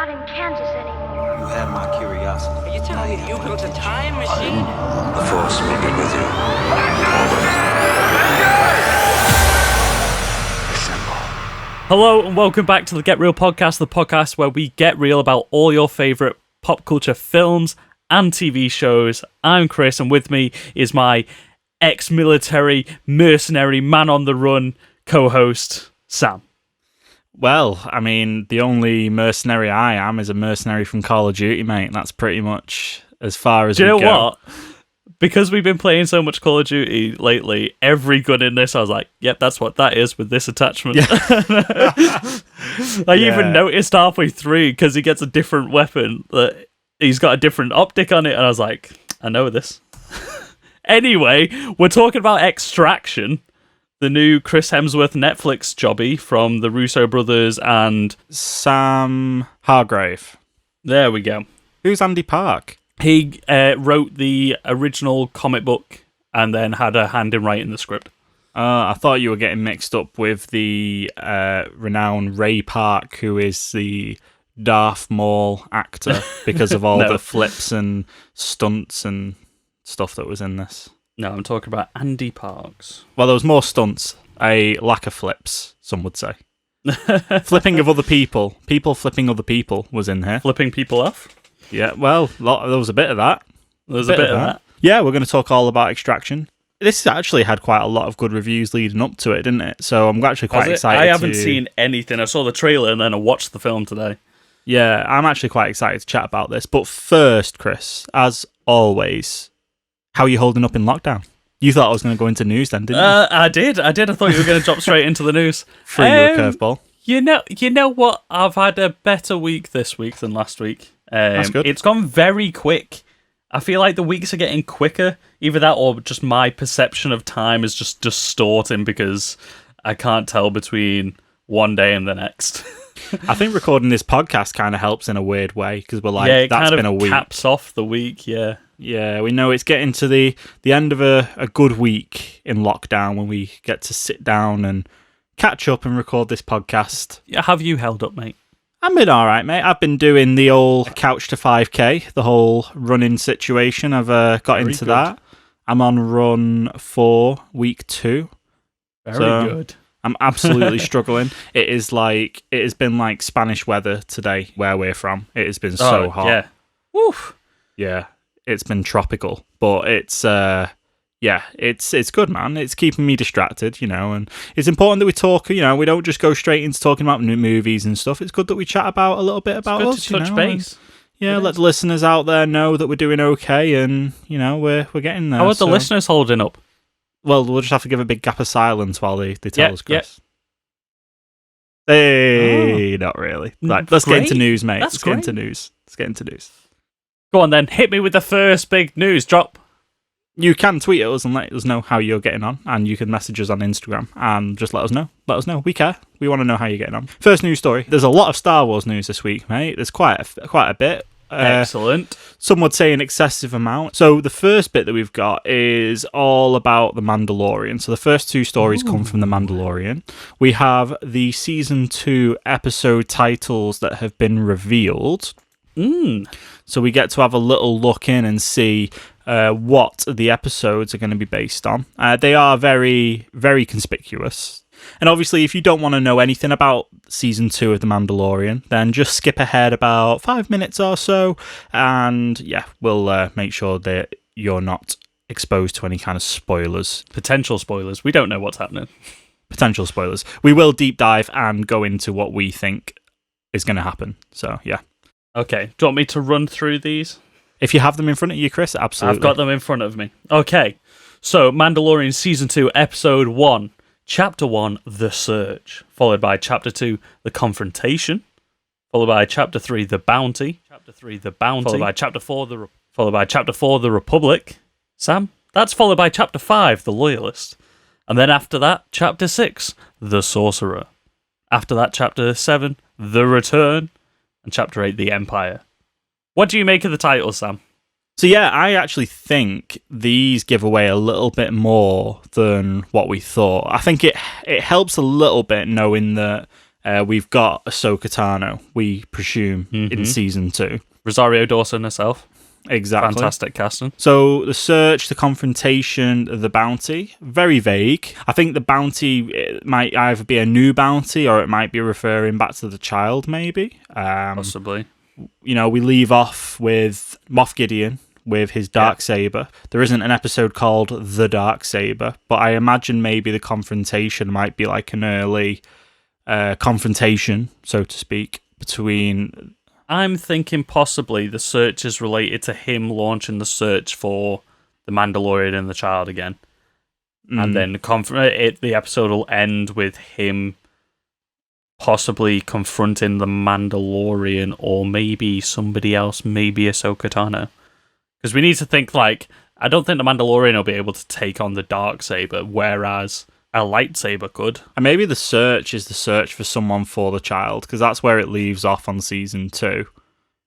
not in Kansas anymore. You have my curiosity. Are you telling me you built a time machine? The Force will be with you. Assemble. Hello and welcome back to the Get Real podcast, the podcast where we get real about all your favourite pop culture films and TV shows. I'm Chris, and with me is my ex-military, mercenary, man-on-the-run co-host, Sam. Well, I mean, the only mercenary I am is a mercenary from Call of Duty, mate. That's pretty much as far as we go. Do you know what? Because we've been playing so much Call of Duty lately, every gun in this, I was like, yep, that's what that is with this attachment. Yeah. I even noticed halfway through, because he gets a different weapon, that he's got a different optic on it, and I was like, I know this. Anyway, we're talking about Extraction, the new Chris Hemsworth Netflix jobby from the Russo brothers and Sam Hargrave. There we go. Who's Andy Park? He wrote the original comic book and then had a hand in writing the script. I thought you were getting mixed up with the renowned Ray Park, who is the Darth Maul actor because of all the flips and stunts and stuff that was in this. No, I'm talking about Andy Parks. Well, there was more stunts, a lack of flips, some would say. Flipping of other people flipping other people was in here. Flipping people off? Yeah, well, there was a bit of that. There was a bit of that. Yeah, we're going to talk all about Extraction. This actually had quite a lot of good reviews leading up to it, didn't it? So I'm actually quite excited. I haven't seen anything. I saw the trailer and then I watched the film today. Yeah, I'm actually quite excited to chat about this. But first, Chris, as always, how are you holding up in lockdown? You thought I was going to go into news then, didn't you? I did. I thought you were going to drop straight into the news. Threw you a curveball. You know what? I've had a better week this week than last week. That's good. It's gone very quick. I feel like the weeks are getting quicker. Either that or just my perception of time is just distorting because I can't tell between one day and the next. I think recording this podcast kind of helps in a weird way because we're like, that's been a week. Caps off the week, yeah. Yeah, we know it's getting to the end of a good week in lockdown when we get to sit down and catch up and record this podcast. Yeah, have you held up, mate? I've been all right, mate. I've been doing the old couch to 5K, the whole running situation. I've got into that. I'm on run 4, week 2. Very good. I'm absolutely struggling. It has been like Spanish weather today where we're from. It has been so hot. Yeah. Woof. Yeah. It's been tropical, but it's it's good, man. It's keeping me distracted, and it's important that we talk. We don't just go straight into talking about new movies and stuff. It's good that we chat about a little bit about us. To touch base. And, let the listeners out there know that we're doing okay, and we're getting there. How are the listeners holding up? Well, we'll just have to give a big gap of silence while they tell us, Chris. Yeah. Hey, not really. Right, let's get into news, mate. Let's get into news. Go on then, hit me with the first big news drop. You can tweet at us and let us know how you're getting on, and you can message us on Instagram and just let us know. Let us know. We care. We want to know how you're getting on. First news story. There's a lot of Star Wars news this week, mate. There's quite a bit. Excellent. Some would say an excessive amount. So the first bit that we've got is all about The Mandalorian. So the first 2 stories come from The Mandalorian. We have the Season 2 episode titles that have been revealed. So we get to have a little look in and see what the episodes are going to be based on. They are very, very conspicuous. And obviously, if you don't want to know anything about Season 2 of The Mandalorian, then just skip ahead about 5 minutes or so. And yeah, we'll make sure that you're not exposed to any kind of spoilers. Potential spoilers. We don't know what's happening. Potential spoilers. We will deep dive and go into what we think is going to happen. So yeah. Okay. Do you want me to run through these? If you have them in front of you, Chris, absolutely. I've got them in front of me. Okay. So, Mandalorian Season 2, Episode 1. Chapter 1, The Search. Followed by Chapter 2, The Confrontation. Followed by Chapter 3, The Bounty. Followed by Chapter 4, The Republic. Sam? That's followed by Chapter 5, The Loyalist. And then after that, Chapter 6, The Sorcerer. After that, Chapter 7, The Return. And Chapter 8, The Empire. What do you make of the title, Sam? So yeah, I actually think these give away a little bit more than what we thought. I think it helps a little bit knowing that we've got Ahsoka Tano, we presume, in season 2. Rosario Dawson herself. Exactly. Fantastic casting. So the search, the confrontation, the bounty, very vague. I think the bounty it might either be a new bounty or it might be referring back to the child, maybe. Possibly. You know, we leave off with Moff Gideon with his Darksaber. There isn't an episode called The Darksaber, but I imagine maybe the confrontation might be like an early confrontation, so to speak, between... I'm thinking possibly the search is related to him launching the search for the Mandalorian and the child again. And then the episode will end with him possibly confronting the Mandalorian or maybe somebody else, maybe Ahsoka Tano. Because we need to think, like, I don't think the Mandalorian will be able to take on the Darksaber, whereas a lightsaber could. And maybe the search is the search for someone for the child, because that's where it leaves off on season 2.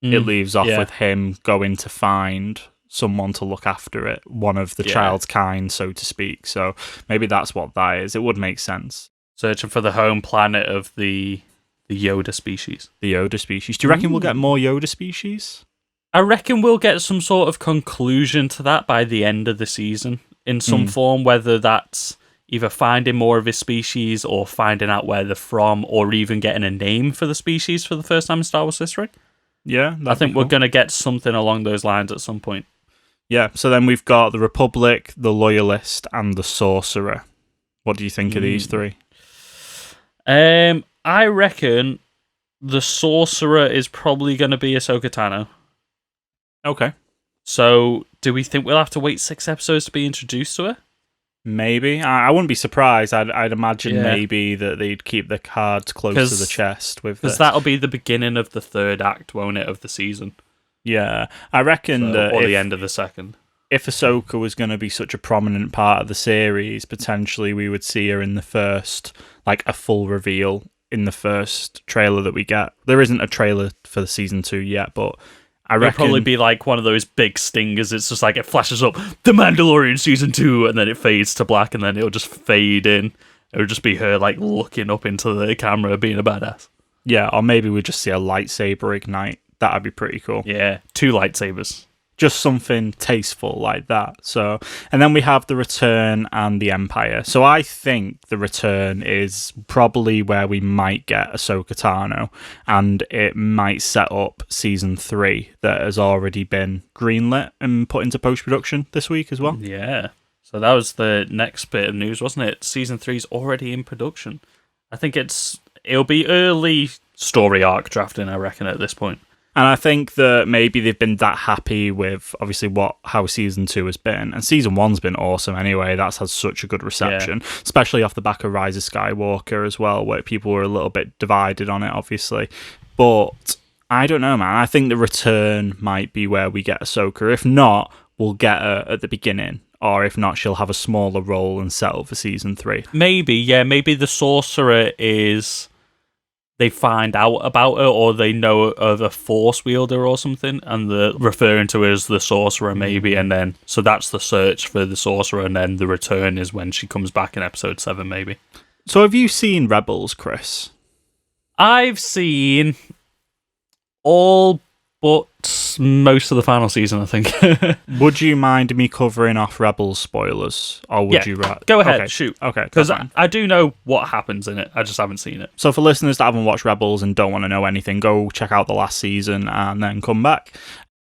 It leaves off with him going to find someone to look after it, one of the child's kind, so to speak. So maybe that's what that is. It would make sense. Searching for the home planet of the Yoda species. The Yoda species. Do you reckon we'll get more Yoda species? I reckon we'll get some sort of conclusion to that by the end of the season in some form, whether that's either finding more of his species or finding out where they're from or even getting a name for the species for the first time in Star Wars history. Yeah, I think we're going to get something along those lines at some point. Yeah, so then we've got the Republic, the Loyalist, and the Sorcerer. What do you think of these 3? I reckon the Sorcerer is probably going to be Ahsoka Tano. Okay. So, do we think we'll have to wait 6 episodes to be introduced to her? Maybe. I wouldn't be surprised. I'd imagine maybe that they'd keep the cards close to the chest with this. Because that'll be the beginning of the 3rd act, won't it, of the season? Yeah. I reckon that or the end of the 2nd. If Ahsoka was going to be such a prominent part of the series, potentially we would see her in the first, like a full reveal in the first trailer that we get. There isn't a trailer for the season 2 yet, but I reckon... It'll probably be like one of those big stingers. It's just like it flashes up, The Mandalorian season 2, and then it fades to black, and then it'll just fade in. It'll just be her like looking up into the camera, being a badass. Yeah, or maybe we just see a lightsaber ignite. That'd be pretty cool. Yeah, 2 lightsabers. Just something tasteful like that. So, and then we have the Return and the Empire. So I think the Return is probably where we might get Ahsoka Tano, and it might set up season 3 that has already been greenlit and put into post-production this week as well. Yeah. So that was the next bit of news, wasn't it? Season 3's already in production. I think it'll be early story arc drafting, I reckon, at this point. And I think that maybe they've been that happy with obviously how season 2 has been, and season 1's been awesome anyway. That's had such a good reception, especially off the back of Rise of Skywalker as well, where people were a little bit divided on it, obviously. But I don't know, man. I think the Return might be where we get Ahsoka. If not, we'll get her at the beginning, or if not, she'll have a smaller role and settle for season 3. Maybe the Sorcerer is... they find out about her, or they know of a Force wielder or something, and they're referring to her as the Sorcerer, maybe, and then so that's the search for the Sorcerer, and then the Return is when she comes back in episode 7, maybe. So have you seen Rebels, Chris? I've seen all but most of the final season, I think. Would you mind me covering off Rebels spoilers, or would you rather? Go ahead, okay. shoot. Okay, because I do know what happens in it. I just haven't seen it. So for listeners that haven't watched Rebels and don't want to know anything, go check out the last season and then come back.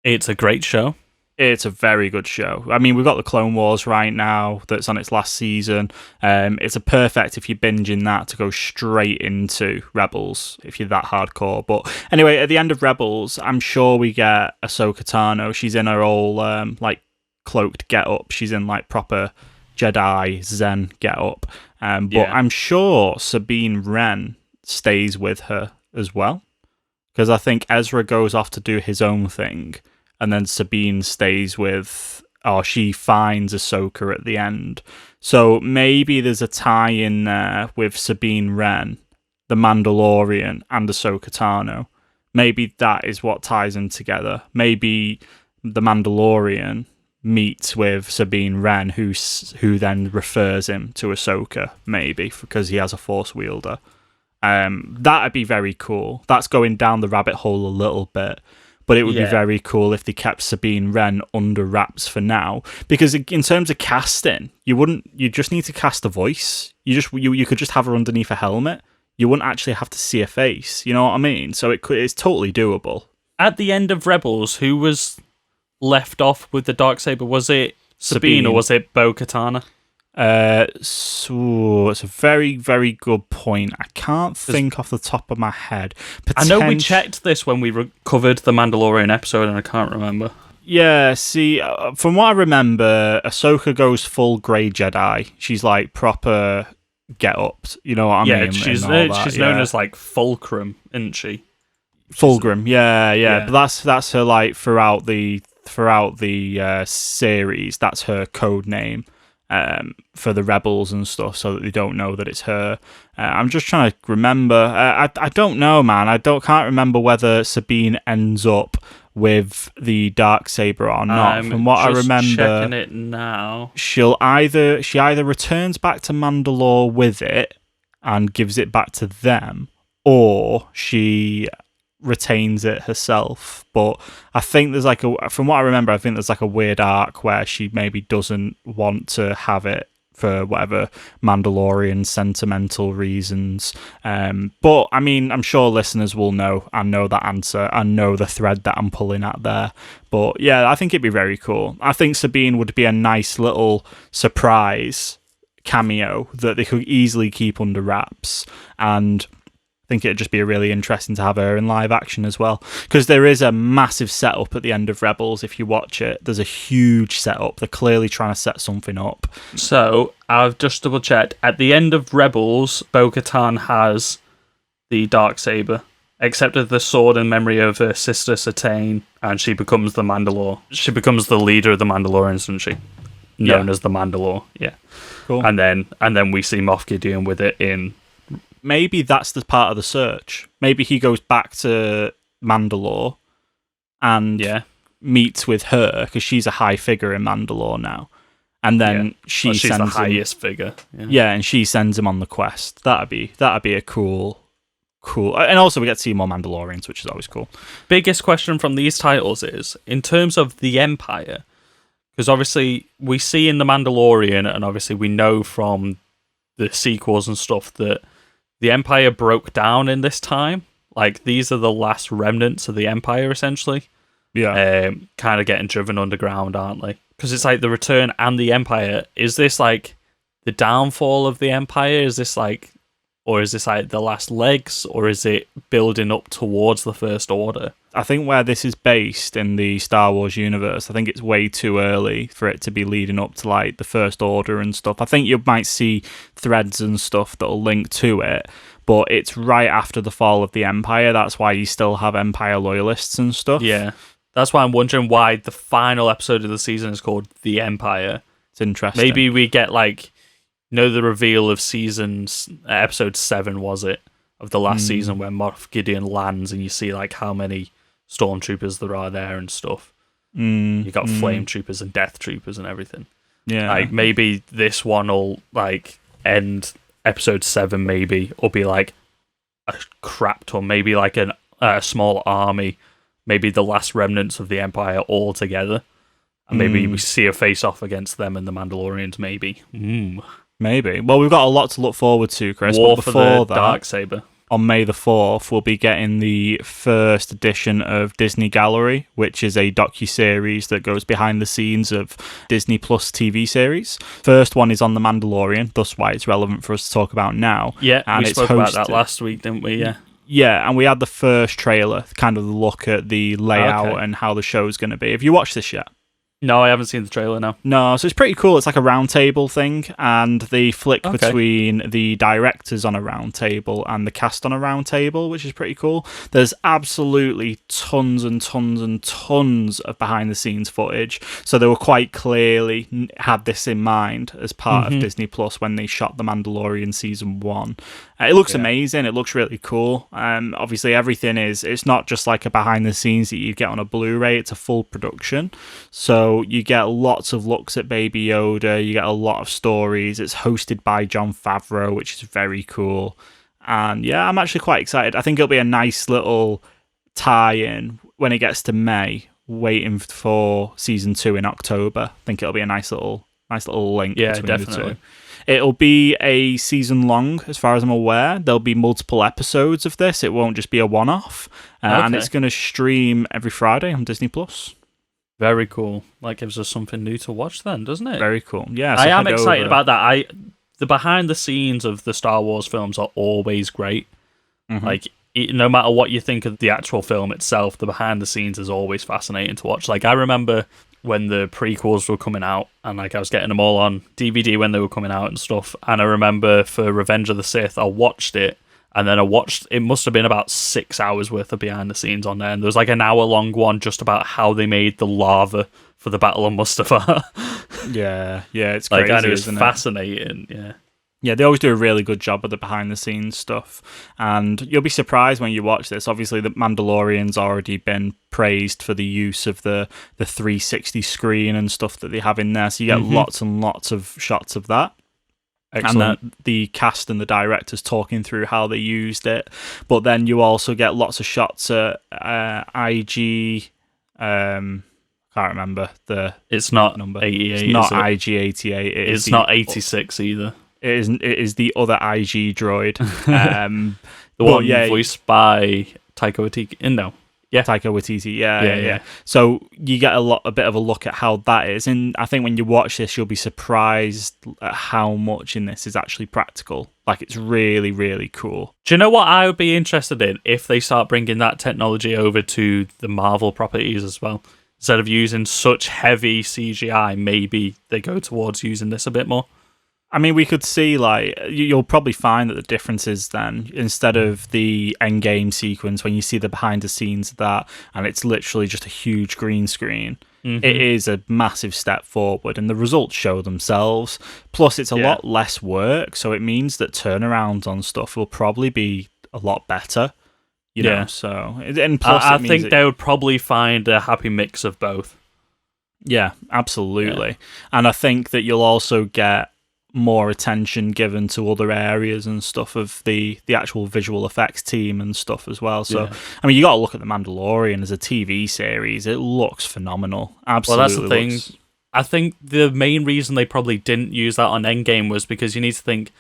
It's a great show. It's a very good show. I mean, we've got the Clone Wars right now that's on its last season. It's a perfect, if you're binging that, to go straight into Rebels, if you're that hardcore. But anyway, at the end of Rebels, I'm sure we get Ahsoka Tano. She's in her all, like, cloaked get-up. She's in, like, proper Jedi Zen get-up. But I'm sure Sabine Wren stays with her as well. Because I think Ezra goes off to do his own thing, and then Sabine stays with, or she finds Ahsoka at the end. So maybe there's a tie-in there with Sabine Wren, the Mandalorian, and Ahsoka Tano. Maybe that is what ties them together. Maybe the Mandalorian meets with Sabine Wren, who then refers him to Ahsoka, maybe, because he has a Force wielder. That'd be very cool. That's going down the rabbit hole a little bit. But it would be very cool if they kept Sabine Wren under wraps for now. Because in terms of casting, you just need to cast a voice. You could just have her underneath a helmet. You wouldn't actually have to see a face. You know what I mean? So it's totally doable. At the end of Rebels, who was left off with the Darksaber? Was it Sabine or was it Bo-Katan? So it's a very, very good point. I can't think off the top of my head. I know we checked this when we covered the Mandalorian episode, and I can't remember. Yeah, see, from what I remember, Ahsoka goes full Grey Jedi. She's like proper get up. You know what I mean? Yeah, she's known as like Fulcrum, isn't she? Fulgrim, yeah. But that's her like throughout the series. That's her code name. For the rebels and stuff, so that they don't know that it's her. I'm just trying to remember. I don't know, man. Can't remember whether Sabine ends up with the Darksaber or not. From what I remember, checking it now, she either returns back to Mandalore with it and gives it back to them, or she retains it herself. But I think there's from what I remember, I think there's like a weird arc where she maybe doesn't want to have it for whatever Mandalorian sentimental reasons. But I mean, I'm sure listeners will know and know that answer and know the thread that I'm pulling at there. But yeah, I think it'd be very cool. I think Sabine would be a nice little surprise cameo that they could easily keep under wraps, and I think it'd just be really interesting to have her in live action as well, because there is a massive setup at the end of Rebels. If you watch it, there's a huge setup. They're clearly trying to set something up. So I've just double checked. At the end of Rebels, Bo-Katan has the Darksaber, accepted the sword in memory of her sister Satine, and she becomes the Mandalore. She becomes the leader of the Mandalorians, doesn't she? Known as the Mandalore. Yeah. Cool. And then we see Moff Gideon with it in. Maybe that's the part of the search. Maybe he goes back to Mandalore and meets with her, because she's a high figure in Mandalore now. And then she's the highest figure. Yeah, and she sends him on the quest. That'd be a cool. And also we get to see more Mandalorians, which is always cool. Biggest question from these titles is, in terms of the Empire, because obviously we see in The Mandalorian, and obviously we know from the sequels and stuff, that the Empire broke down in this time. Like, these are the last remnants of the Empire, essentially. Yeah. Kind of getting driven underground, aren't they? Because it's like the Return and the Empire. Is this like the downfall of the Empire? Is this like the last legs? Or is it building up towards the First Order? I think where this is based in the Star Wars universe, I think it's way too early for it to be leading up to like the First Order and stuff. I think you might see threads and stuff that'll link to it, but it's right after the fall of the Empire. That's why you still have Empire loyalists and stuff. Yeah. That's why I'm wondering why the final episode of the season is called The Empire. It's interesting. Maybe we get the reveal of episode 7, was it? Of the last season, where Moff Gideon lands and you see like how many stormtroopers there are there and stuff. You got flame troopers and death troopers and everything. Yeah. Like, maybe this one will like end episode 7, maybe, or be like a crap ton, maybe like a small army, maybe the last remnants of the Empire all together. And maybe we see a face off against them and the Mandalorians, maybe. Maybe. Well, we've got a lot to look forward to, Chris. War but for before the that, Darksaber. On May the 4th, we'll be getting the first edition of Disney Gallery, which is a docu-series that goes behind the scenes of Disney Plus TV series. First one is on The Mandalorian, thus why it's relevant for us to talk about now. Yeah, and we spoke about that last week, didn't we? Yeah. Yeah, and we had the first trailer, kind of look at the layout and how the show's going to be. Have you watched this yet? No, I haven't seen the trailer now. No, so it's pretty cool. It's like a round table thing, and they flick between the directors on a round table and the cast on a round table, which is pretty cool. There's absolutely tons and tons and tons of behind-the-scenes footage, so they were quite clearly had this in mind as part of Disney Plus when they shot The Mandalorian Season 1. It looks amazing. It looks really cool. Obviously, everything it's not just like a behind-the-scenes that you get on a Blu-ray. It's a full production, so you get lots of looks at Baby Yoda, you get a lot of stories. It's hosted by Jon Favreau, which is very cool. And yeah, I'm actually quite excited. I think it'll be a nice little tie-in when it gets to May, waiting for season 2 in October. I think it'll be a nice little link between definitely. the two. It'll be a season long, as far as I'm aware. There'll be multiple episodes of this. It won't just be a one-off. And it's going to stream every Friday on Disney+. Very cool. That gives us something new to watch then, doesn't it? Very cool. Yeah, so I am head excited over. about that. The behind the scenes of the Star Wars films are always great. Like, no matter what you think of the actual film itself, the behind the scenes is always fascinating to watch. Like, I remember when the prequels were coming out, and like I was getting them all on DVD when they were coming out and stuff. And I remember for Revenge of the Sith, I watched it, and then it must have been about 6 hours worth of behind the scenes on there. And there was like an hour long one just about how they made the lava for the Battle of Mustafar. Yeah, it's like, crazy, and it was isn't it? fascinating. Yeah. Yeah, they always do a really good job of the behind-the-scenes stuff. And you'll be surprised when you watch this. Obviously, the Mandalorian's already been praised for the use of the 360 screen and stuff that they have in there. So you get lots and lots of shots of that. Excellent. And the cast and the directors talking through how they used it. But then you also get lots of shots at IG... can't remember the It's not number. 88. It's not is it? IG-88. It's not 86 either. It is the other IG droid. The one voiced by Taika Waititi. No. Yeah. Taika Waititi, yeah. So you get a bit of a look at how that is, and I think when you watch this, you'll be surprised at how much in this is actually practical. Like, it's really, really cool. Do you know what I would be interested in if they start bringing that technology over to the Marvel properties as well? Instead of using such heavy CGI, maybe they go towards using this a bit more. I mean, we could see, like, you'll probably find that the difference is then, instead of the endgame sequence, when you see the behind the scenes of that, and it's literally just a huge green screen, it is a massive step forward, and the results show themselves. Plus, it's a lot less work, so it means that turnarounds on stuff will probably be a lot better. You know, so... And plus, I think they would probably find a happy mix of both. Yeah, absolutely. And I think that you'll also get more attention given to other areas and stuff of the actual visual effects team and stuff as well. So, I mean, you got to look at The Mandalorian as a TV series. It looks phenomenal. Absolutely. Well, that's the thing. I think the main reason they probably didn't use that on Endgame was because you need to think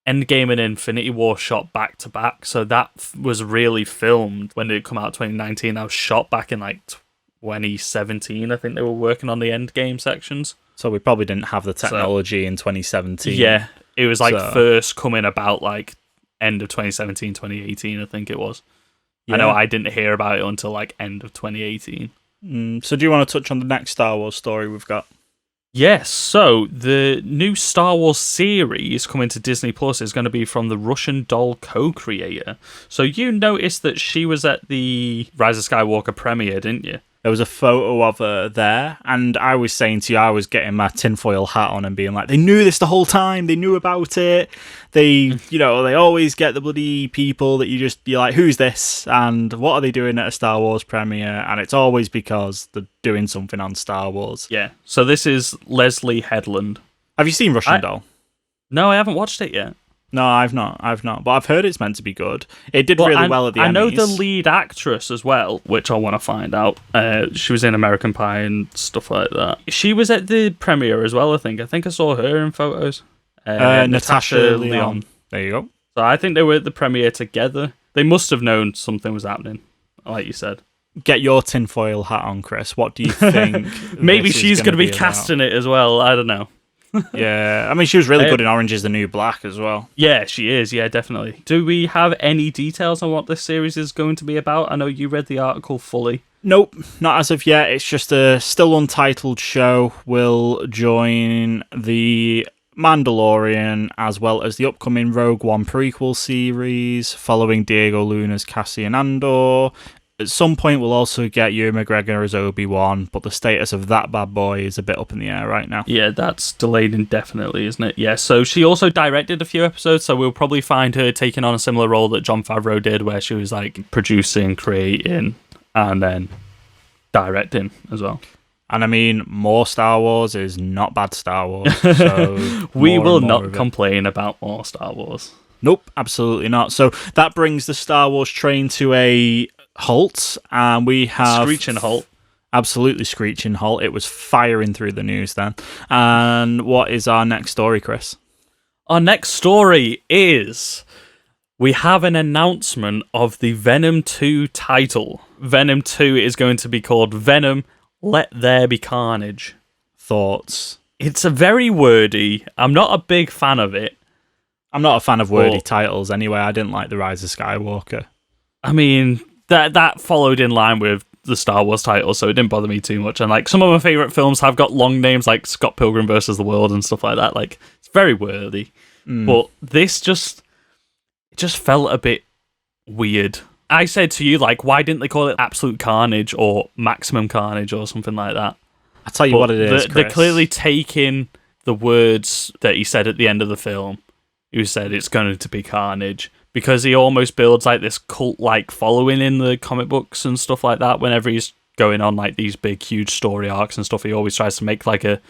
Endgame and Infinity War shot back to back. So that was really filmed when it come out 2019. That was shot back in like 2017. I think they were working on the Endgame sections. So we probably didn't have the technology in 2017. Yeah, it was like first coming about like end of 2017, 2018, I think it was. Yeah. I know I didn't hear about it until like end of 2018. So do you want to touch on the next Star Wars story we've got? Yes, so the new Star Wars series coming to Disney Plus is going to be from the Russian doll co-creator. So you noticed that she was at the Rise of Skywalker premiere, didn't you? There was a photo of her there, and I was saying to you, I was getting my tinfoil hat on and being like, they knew this the whole time, they knew about it, they always get the bloody people that you're like, who's this, and what are they doing at a Star Wars premiere, and it's always because they're doing something on Star Wars. Yeah, so this is Leslie Headland. Have you seen Russian Doll? No, I haven't watched it yet. No, I've not, but I've heard it's meant to be good. It did really well at the Emmys. I know the lead actress as well, which I want to find out. She was in American Pie and stuff like that. She was at the premiere as well, I think. I saw her in photos. Natasha Lyonne. There you go. So I think they were at the premiere together. They must have known something was happening, like you said. Get your tinfoil hat on, Chris. What do you think? Maybe she's going to be casting it as well. I don't know. Yeah, I mean, she was really good in Orange is the New Black as well. Yeah, she is. Yeah, definitely. Do we have any details on what this series is going to be about? I know you read the article fully. Nope, not as of yet. It's just a still untitled show. Will join the Mandalorian as well as the upcoming Rogue One prequel series following Diego Luna's Cassian Andor. At some point, we'll also get Ewan McGregor as Obi-Wan, but the status of that bad boy is a bit up in the air right now. Yeah, that's delayed indefinitely, isn't it? Yeah, so she also directed a few episodes, so we'll probably find her taking on a similar role that Jon Favreau did, where she was like producing, creating, and then directing as well. And I mean, more Star Wars is not bad Star Wars. So we will not complain about more Star Wars. Nope, absolutely not. So that brings the Star Wars train to a halt, and we have... Screeching halt. Absolutely screeching halt. It was firing through the news then. And what is our next story, Chris? Our next story is... we have an announcement of the Venom 2 title. Venom 2 is going to be called Venom, Let There Be Carnage. Thoughts? It's a very wordy. I'm not a big fan of it. I'm not a fan of wordy titles anyway. I didn't like The Rise of Skywalker. I mean, that followed in line with the Star Wars title, so it didn't bother me too much. And like some of my favorite films have got long names, like Scott Pilgrim versus the World and stuff like that. Like it's very wordy, but this just felt a bit weird. I said to you, like, why didn't they call it Absolute Carnage or Maximum Carnage or something like that? I'll tell you what it is, Chris. They're clearly taking the words that he said at the end of the film. He said it's going to be Carnage. Because he almost builds like this cult-like following in the comic books and stuff like that. Whenever he's going on like these big, huge story arcs and stuff, he always tries to make like a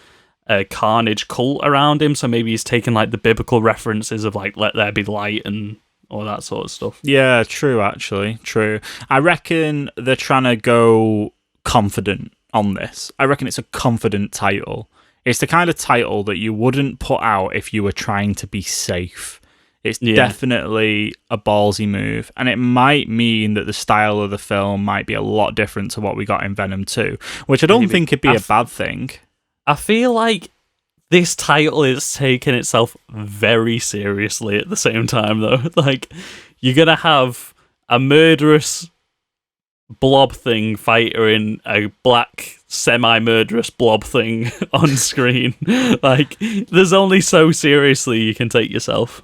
Carnage cult around him. So maybe he's taking like the biblical references of like Let There Be Light and all that sort of stuff. Yeah, true, actually. True. I reckon they're trying to go confident on this. I reckon it's a confident title. It's the kind of title that you wouldn't put out if you were trying to be safe. It's definitely a ballsy move, and it might mean that the style of the film might be a lot different to what we got in Venom 2, which I don't think would be a bad thing. I feel like this title is taking itself very seriously at the same time, though. Like, you're going to have a murderous blob thing fighting a black semi-murderous blob thing on screen. Like, there's only so seriously you can take yourself.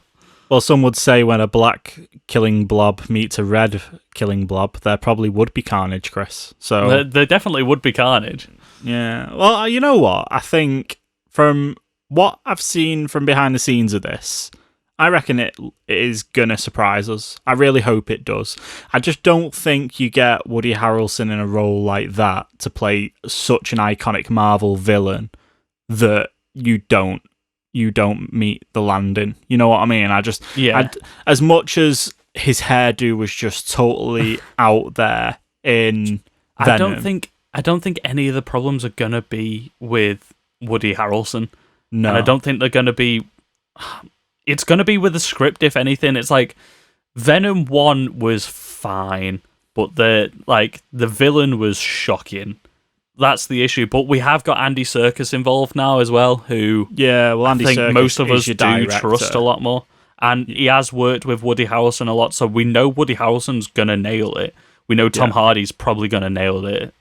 Well, some would say when a black killing blob meets a red killing blob, there probably would be carnage, Chris. So there definitely would be carnage. Yeah. Well, you know what? I think from what I've seen from behind the scenes of this, I reckon it is going to surprise us. I really hope it does. I just don't think you get Woody Harrelson in a role like that to play such an iconic Marvel villain that you don't meet the landing. You know what I mean? As much as his hairdo was just totally out there in Venom. I don't think any of the problems are gonna be with Woody Harrelson. No. And I don't think they're gonna be. It's gonna be with the script, if anything. It's like Venom 1 was fine, but the villain was shocking. That's the issue, but we have got Andy Serkis involved now as well, who Andy I think Serkis most of us do director. Trust a lot more. And he has worked with Woody Harrelson a lot, so we know Woody Harrelson's going to nail it. We know Tom Hardy's probably going to nail it.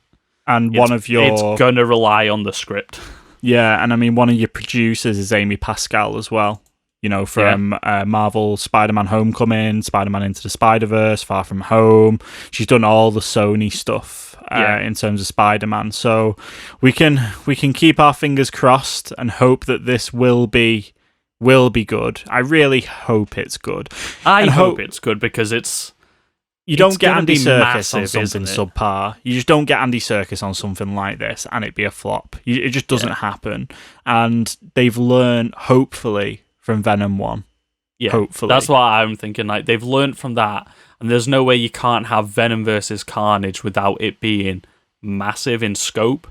And it's going to rely on the script. Yeah, and I mean, one of your producers is Amy Pascal as well. You know, from Marvel, Spider-Man Homecoming, Spider-Man Into the Spider-Verse, Far From Home. She's done all the Sony stuff in terms of Spider-Man. So we can keep our fingers crossed and hope that this will be good. I really hope it's good. I hope it's good because you don't get Andy Serkis massive, on something subpar. You just don't get Andy Serkis on something like this and it be a flop. It just doesn't happen. And they've learned, hopefully, from Venom 1. Yeah, hopefully. That's what I'm thinking. Like, they've learned from that, and there's no way you can't have Venom versus Carnage without it being massive in scope.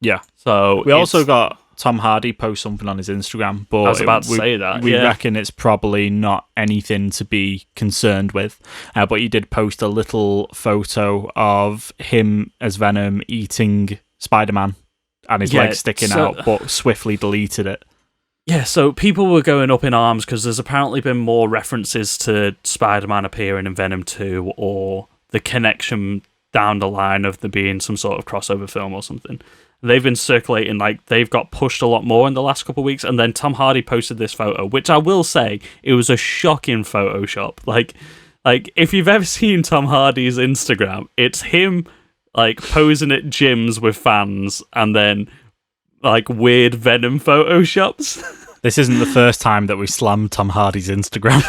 Yeah. So we also got Tom Hardy post something on his Instagram, but I was about to say that. We reckon it's probably not anything to be concerned with. But he did post a little photo of him as Venom eating Spider-Man and his legs sticking out, but swiftly deleted it. Yeah, so people were going up in arms because there's apparently been more references to Spider-Man appearing in Venom 2 or the connection down the line of there being some sort of crossover film or something. They've been circulating, like, they've got pushed a lot more in the last couple of weeks, and then Tom Hardy posted this photo, which I will say, it was a shocking Photoshop. Like if you've ever seen Tom Hardy's Instagram, it's him, like, posing at gyms with fans, and then like weird Venom photoshops. This isn't the first time that we slammed Tom Hardy's Instagram.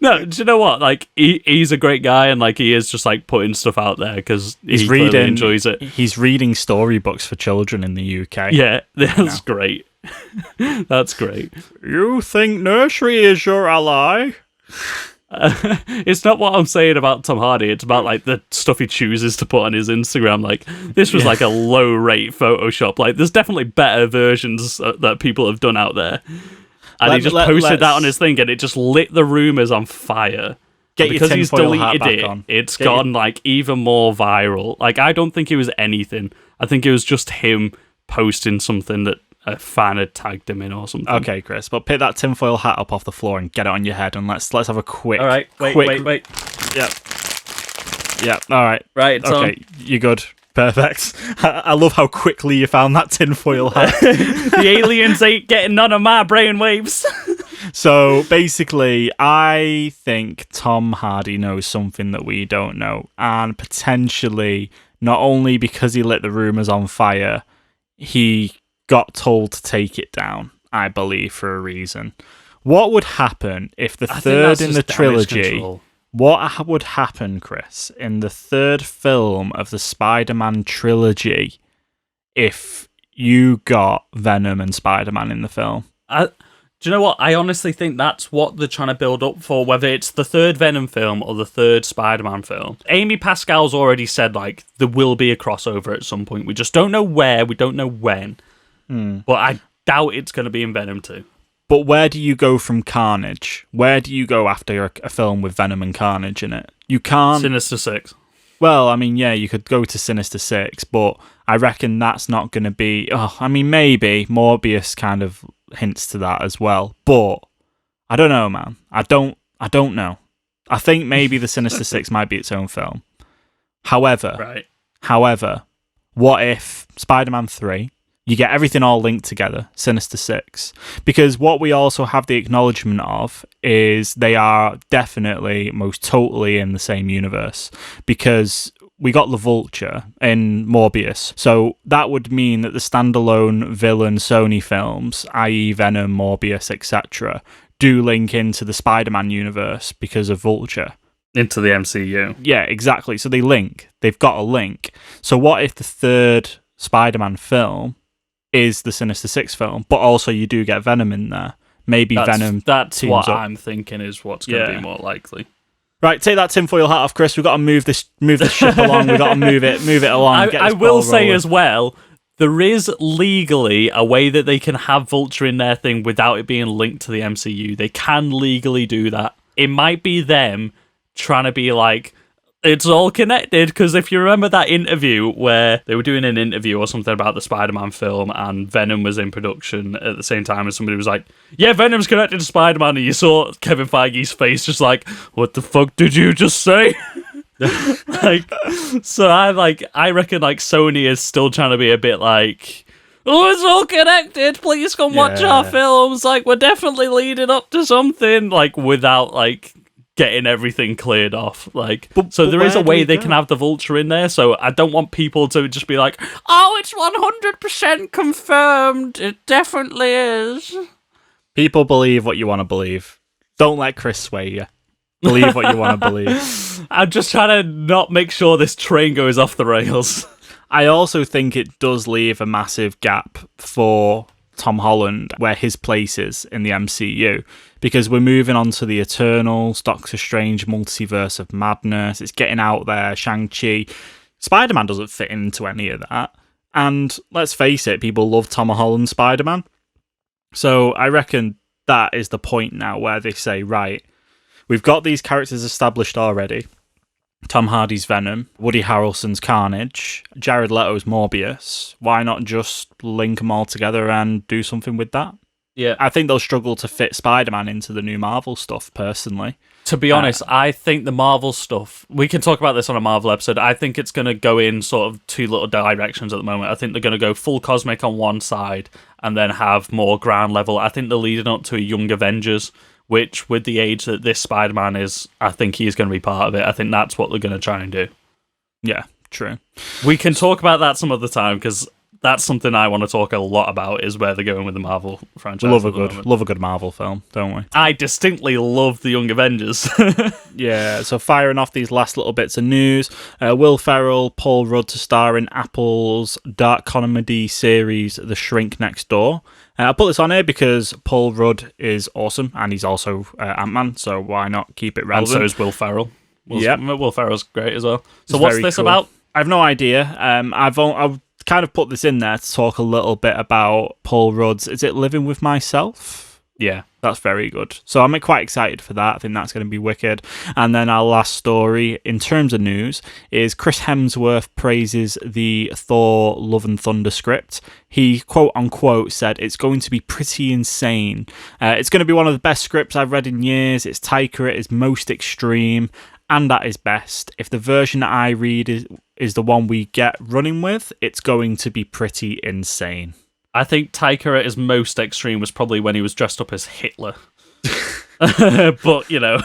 No, do you know what? Like he's a great guy, and like he is just like putting stuff out there because he clearly enjoys it. He's reading storybooks for children in the UK. Yeah, that's great. That's great. You think nursery is your ally? It's not what I'm saying about Tom Hardy. It's about like the stuff he chooses to put on his Instagram. Like this was like a low rate Photoshop. Like there's definitely better versions that people have done out there. And he just posted that on his thing, and it just lit the rumors on fire. Because he's deleted it, it's gone like even more viral. Like I don't think it was anything. I think it was just him posting something that a fan had tagged him in or something. Okay, Chris, but pick that tinfoil hat up off the floor and get it on your head, and let's have a quick. All right, wait. Yep. All right. Right. It's okay, you're good. Perfect. I love how quickly you found that tinfoil hat. The aliens ain't getting none of my brainwaves. So basically, I think Tom Hardy knows something that we don't know, and potentially not only because he lit the rumors on fire, he got told to take it down, I believe, for a reason. What would happen if the third in the trilogy... What would happen, Chris, in the third film of the Spider-Man trilogy if you got Venom and Spider-Man in the film? Do you know what? I honestly think that's what they're trying to build up for, whether it's the third Venom film or the third Spider-Man film. Amy Pascal's already said, like, there will be a crossover at some point. We just don't know where, we don't know when. But I doubt it's going to be in Venom 2. But where do you go from Carnage? Where do you go after a film with Venom and Carnage in it? You can't... Sinister Six. Well, I mean, yeah, you could go to Sinister Six, but I reckon that's not going to be... maybe Morbius kind of hints to that as well. But I don't know, man. I don't know. I think maybe the Sinister Six might be its own film. However, what if Spider-Man 3... you get everything all linked together, Sinister Six. Because what we also have the acknowledgement of is they are definitely, most totally in the same universe. Because we got the Vulture in Morbius. So that would mean that the standalone villain Sony films, i.e. Venom, Morbius, etc., do link into the Spider-Man universe because of Vulture. Into the MCU. Yeah, exactly. So they link. They've got a link. So what if the third Spider-Man film is the Sinister Six film, but also you do get Venom in there? Maybe Venom. That's what I'm thinking is what's going to be more likely. Right, take that tinfoil hat off, Chris. We've got to move this ship along. We've got to move it along. I will say as well, there is legally a way that they can have Vulture in their thing without it being linked to the MCU. They can legally do that. It might be them trying to be like, it's all connected, because if you remember that interview where they were doing an interview or something about the Spider-Man film and Venom was in production at the same time, and somebody was like, yeah, Venom's connected to Spider-Man, and you saw Kevin Feige's face just like, what the fuck did you just say? So I reckon like Sony is still trying to be a bit like, oh, it's all connected, please come watch our films, like we're definitely leading up to something, like without like getting everything cleared off, like. But there is a way they can have the Vulture in there. So I don't want people to just be like, "Oh, it's 100% confirmed. It definitely is." People believe what you want to believe. Don't let Chris sway you. Believe what you want to believe. I'm just trying to not make sure this train goes off the rails. I also think it does leave a massive gap for Tom Holland where his place is in the MCU, because we're moving on to the Eternals, Doctor Strange, Multiverse of Madness. It's getting out there. Shang-Chi. Spider-Man doesn't fit into any of that. And let's face it, people love Tom Holland's Spider-Man. So I reckon that is the point now where they say, right, we've got these characters established already. Tom Hardy's Venom, Woody Harrelson's Carnage, Jared Leto's Morbius. Why not just link them all together and do something with that? Yeah. I think they'll struggle to fit Spider-Man into the new Marvel stuff, personally. To be honest, I think the Marvel stuff, we can talk about this on a Marvel episode, I think it's going to go in sort of two little directions at the moment. I think they're going to go full cosmic on one side and then have more ground level. I think they're leading up to a Young Avengers, which, with the age that this Spider-Man is, I think he's going to be part of it. I think that's what they're going to try and do. Yeah, true. We can talk about that some other time, because that's something I want to talk a lot about, is where they're going with the Marvel franchise. Love a good Marvel film, don't we? I distinctly love the Young Avengers. Yeah, so firing off these last little bits of news. Will Ferrell, Paul Rudd to star in Apple's dark comedy series The Shrink Next Door. I put this on here because Paul Rudd is awesome, and he's also Ant-Man, so why not keep it And relevant? so is Will Ferrell. Yep. Will Ferrell's great as well. So It's what's very this cool. about? I have no idea. I've kind of put this in there to talk a little bit about Paul Rudd's. Is it Living with Myself? Yeah. That's very good. So I'm quite excited for that. I think that's going to be wicked. And then our last story, in terms of news, is Chris Hemsworth praises the Thor Love and Thunder script. He, quote unquote, said, "It's going to be pretty insane. It's going to be one of the best scripts I've read in years. It's tighter, it is most extreme, and at its best. If the version that I read is the one we get running with, it's going to be pretty insane." I think Taika at his most extreme was probably when he was dressed up as Hitler. But, you know.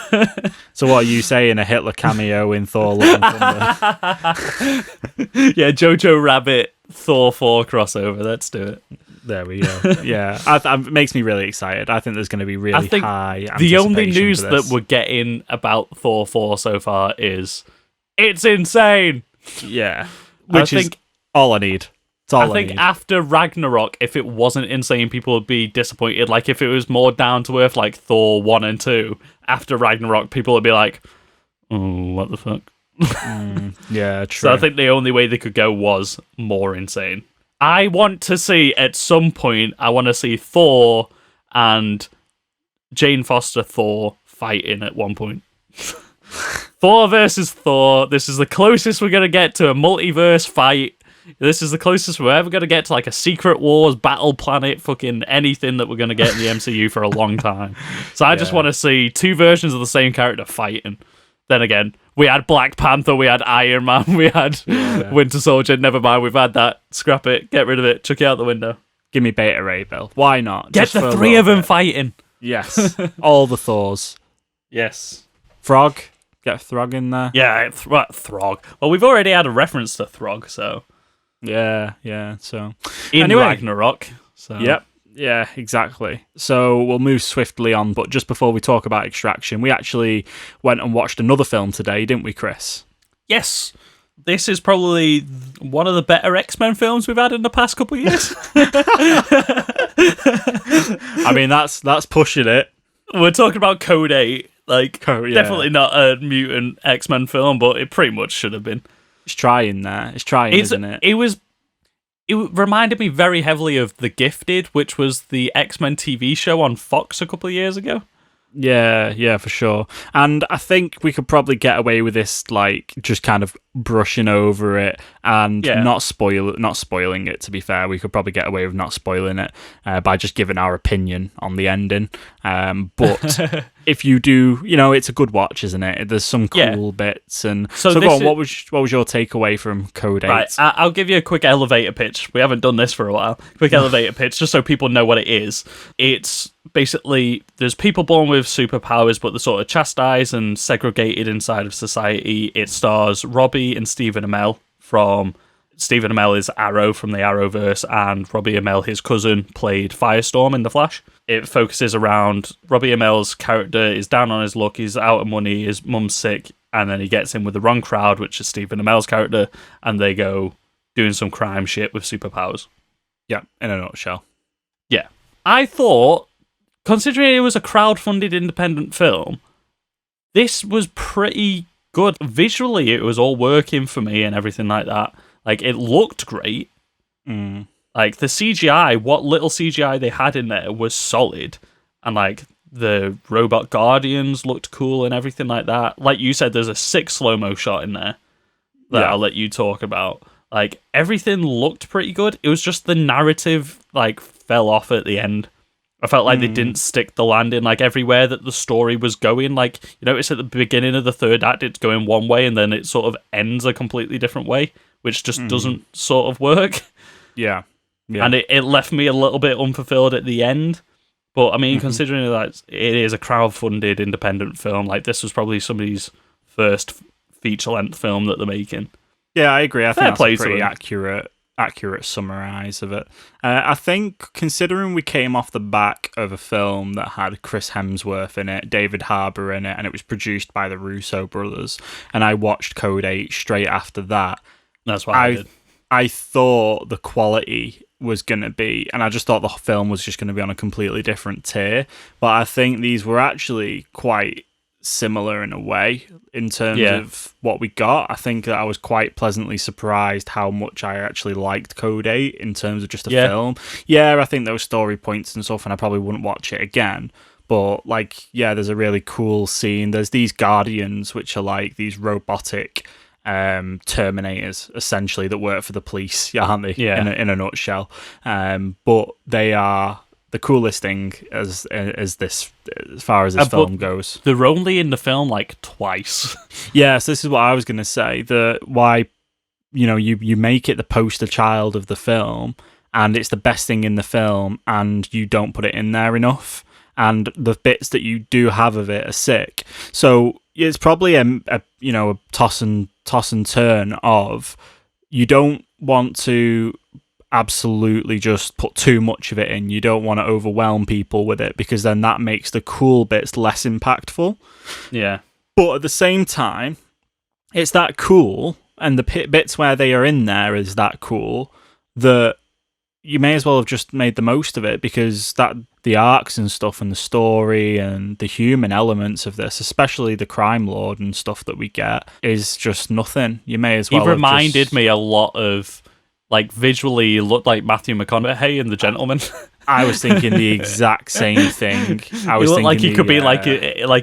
So what are you saying? A Hitler cameo in Thor Love and Thunder? Yeah, Jojo Rabbit, Thor 4 crossover. Let's do it. There we go. Yeah, it makes me really excited. I think there's going to be really I think high the only anticipation news for that this. we're getting about Thor 4 so far is it's insane. Yeah, which I is think all I need. It's all I think need. after Ragnarok, if it wasn't insane, people would be disappointed. Like, if it was more down to earth, like Thor 1 and 2, after Ragnarok, people would be like, oh, what the fuck? Yeah, true. So I think the only way they could go was more insane. I want to see, at some point, Thor and Jane Foster Thor fighting at one point. Thor versus Thor. This is the closest we're going to get to a multiverse fight. This is the closest we're ever going to get to like a Secret Wars, Battle Planet, fucking anything that we're going to get in the MCU for a long time. So I just want to see two versions of the same character fighting. Then again, we had Black Panther, we had Iron Man, we had Winter Soldier. Never mind, we've had that. Scrap it, get rid of it, chuck it out the window. Give me Beta Ray Bill. Why not? Get Just for the a three little of them bit. fighting. Yes, all the Thors. Yes. Frog. Get Throg in there. Yeah, Throg. Well, we've already had a reference to Throg, so Yeah. So in Anyway. Ragnarok. So Yep. Yeah, exactly. So we'll move swiftly on, but just before we talk about Extraction, we actually went and watched another film today, didn't we, Chris? Yes. This is probably one of the better X-Men films we've had in the past couple of years. I mean, that's pushing it. We're talking about Code 8. Like, Yeah. definitely not a mutant X-Men film, but it pretty much should have been. It's trying there. It's trying, isn't it? It reminded me very heavily of The Gifted, which was the X-Men TV show on Fox a couple of years ago. Yeah, for sure. And I think we could probably get away with this, like, just kind of brushing over it and not spoiling it, to be fair. We could probably get away with not spoiling it by just giving our opinion on the ending. But if you do, it's a good watch, isn't it? There's some cool bits. And so go on, what was your takeaway from Code 8? Right, I'll give you a quick elevator pitch. We haven't done this for a while. Quick elevator pitch, just so people know what it is. It's basically, there's people born with superpowers, but they're sort of chastised and segregated inside of society. It stars Robbie and Stephen Amell from... Stephen Amell is Arrow from the Arrowverse, and Robbie Amell, his cousin, played Firestorm in The Flash. It focuses around Robbie Amell's character is down on his luck, he's out of money, his mum's sick, and then he gets in with the wrong crowd, which is Stephen Amell's character, and they go doing some crime shit with superpowers. Yeah, in a nutshell. Yeah. I thought, considering it was a crowd-funded independent film, this was pretty good. Visually, it was all working for me and everything like that. Like, it looked great. Like, the CGI, what little CGI they had in there was solid. And, like, the robot guardians looked cool and everything like that. Like you said, there's a sick slow-mo shot in there that I'll let you talk about. Like, everything looked pretty good. It was just the narrative, like, fell off at the end. I felt like they didn't stick the landing, like, everywhere that the story was going. Like, it's at the beginning of the third act, it's going one way, and then it sort of ends a completely different way, which just doesn't sort of work. Yeah. And it left me a little bit unfulfilled at the end. But, I mean, considering that it is a crowd-funded independent film, like, this was probably somebody's first feature-length film that they're making. Yeah, I agree. I think Fair play that's a to pretty them. accurate accurate summarize of it. I think, considering we came off the back of a film that had Chris Hemsworth in it, David Harbour in it, and it was produced by the Russo brothers, and I watched Code 8 straight after that. That's what I did. I thought the quality was going to be, and I just thought the film was just going to be on a completely different tier, but I think these were actually quite similar in a way in terms of what we got. I think that I was quite pleasantly surprised how much I actually liked Code 8 in terms of just a film. Yeah, I think there were story points and stuff, and I probably wouldn't watch it again. But, like, yeah, there's a really cool scene. There's these Guardians, which are like these robotic Terminators, essentially, that work for the police, aren't they? Yeah. In a nutshell. But they are the coolest thing as far as this film goes. They're only in the film like twice. Yeah, so this is what I was going to say. Why, you make it the poster child of the film, and it's the best thing in the film, and you don't put it in there enough, and the bits that you do have of it are sick. So it's probably a toss and turn of, you don't want to absolutely just put too much of it in. You don't want to overwhelm people with it, because then that makes the cool bits less impactful. Yeah. But at the same time, it's that cool, and the bits where they are in there is that cool, that you may as well have just made the most of it, because that the arcs and stuff, and the story and the human elements of this, especially the crime lord and stuff that we get, is just nothing. You may as well. He reminded me a lot of, like, visually, he looked like Matthew McConaughey in The Gentleman. I was thinking the exact same thing. He looked like he could be like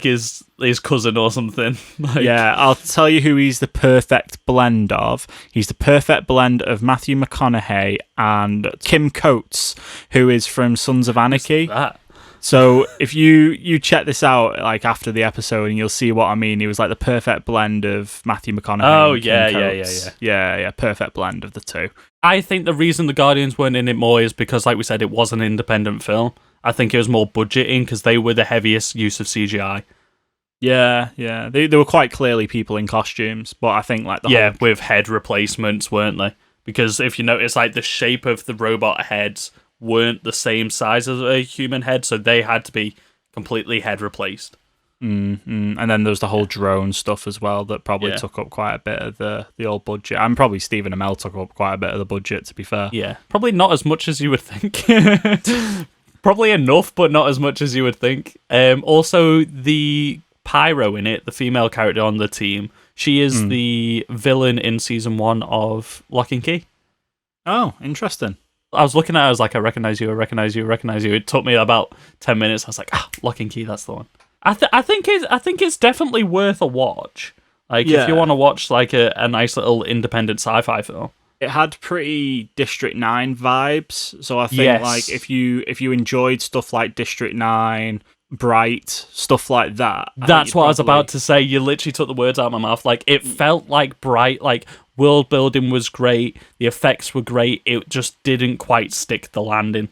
his cousin or something. Yeah, I'll tell you who he's the perfect blend of. He's the perfect blend of Matthew McConaughey and Kim Coates, who is from Sons of Anarchy. What's that? So if you check this out, like, after the episode, and you'll see what I mean. He was like the perfect blend of Matthew McConaughey. Oh, and yeah, Kim yeah, Coates. Yeah, perfect blend of the two. I think the reason the Guardians weren't in it more is because, like we said, it was an independent film. I think it was more budgeting, because they were the heaviest use of CGI. Yeah. They were quite clearly people in costumes, but I think, like, with head replacements, weren't they? Because if you notice, like, the shape of the robot heads weren't the same size as a human head, so they had to be completely head replaced. And then there's the whole drone stuff as well that probably took up quite a bit of the old budget. And probably Stephen Amell took up quite a bit of the budget, to be fair. Yeah, probably not as much as you would think. Probably enough, but not as much as you would think. Also, the Pyro in it, the female character on the team, she is the villain in season 1 of Lock and Key. Oh, interesting. I was looking at her, I was like, I recognise you. It took me about 10 minutes. I was like, Lock and Key, that's the one. I think it's definitely worth a watch. Like, if you want to watch, like, a nice little independent sci-fi film. It had pretty District 9 vibes, so I think like if you enjoyed stuff like District 9, Bright, stuff like that. That's what I was about to say. You literally took the words out of my mouth. Like, it felt like Bright, like, world building was great, the effects were great, it just didn't quite stick the landing.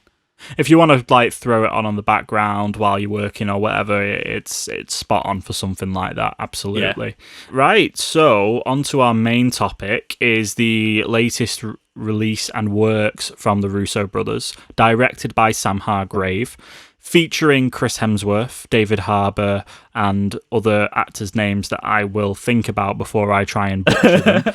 If you want to, like, throw it on the background while you're working or whatever, it's spot on for something like that. Absolutely. Yeah. Right, so on to our main topic is the latest release and works from the Russo brothers, directed by Sam Hargrave, featuring Chris Hemsworth, David Harbour, and other actors' names that I will think about before I try and butcher them,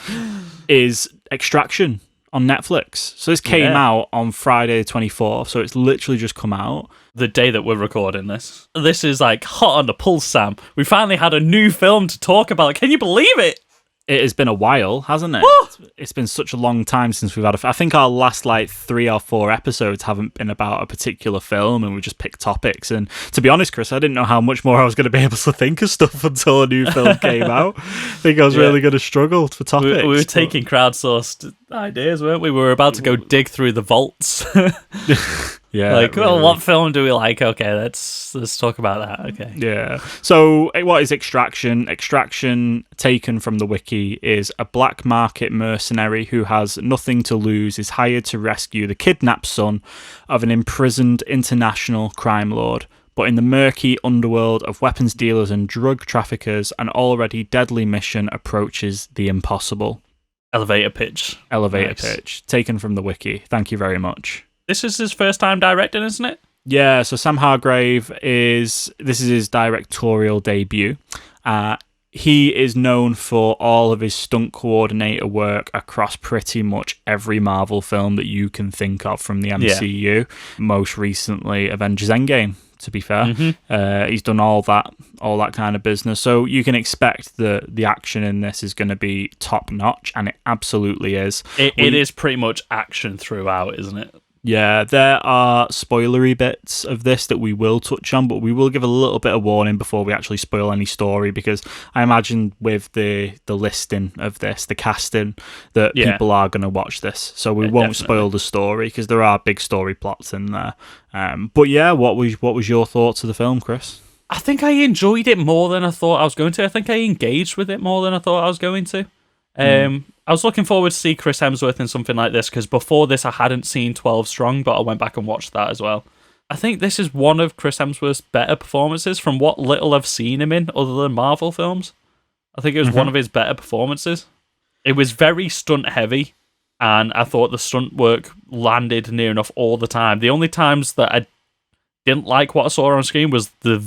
is Extraction on Netflix. So this came out on Friday the 24th, so it's literally just come out. The day that we're recording this. This is like hot on the pulse, Sam. We finally had a new film to talk about. Can you believe it? It has been a while, hasn't it? Woo! It's been such a long time since we've had I think our last, like, 3 or 4 episodes haven't been about a particular film, and we just picked topics. And to be honest, Chris, I didn't know how much more I was going to be able to think of stuff until a new film came out. I think I was really going to struggle for topics. We were taking crowdsourced ideas, weren't we? We were about to go dig through the vaults. Yeah. Like, well, what film do we like? Okay, let's talk about that. Okay. Yeah. So, what is Extraction? Extraction, taken from the wiki, is a black market mercenary who has nothing to lose, is hired to rescue the kidnapped son of an imprisoned international crime lord. But in the murky underworld of weapons dealers and drug traffickers, an already deadly mission approaches the impossible. Elevator pitch. Pitch, taken from the wiki. Thank you very much. This is his first time directing, isn't it? Yeah, so Sam Hargrave this is his directorial debut. He is known for all of his stunt coordinator work across pretty much every Marvel film that you can think of from the MCU. Yeah. Most recently, Avengers Endgame, to be fair. He's done all that kind of business. So you can expect the action in this is going to be top notch, and it absolutely is. It is pretty much action throughout, isn't it? Yeah, there are spoilery bits of this that we will touch on, but we will give a little bit of warning before we actually spoil any story, because I imagine with the listing of this, the casting, that people are going to watch this. So we won't spoil the story, because there are big story plots in there. But yeah, what was your thoughts of the film, Chris? I think I enjoyed it more than I thought I was going to. I think I engaged with it more than I thought I was going to. I was looking forward to see Chris Hemsworth in something like this, because before this I hadn't seen 12 Strong, but I went back and watched that as well. I think this is one of Chris Hemsworth's better performances from what little I've seen him in other than Marvel films. I think it was one of his better performances. It was very stunt heavy, and I thought the stunt work landed near enough all the time. The only times that I didn't like what I saw on screen was the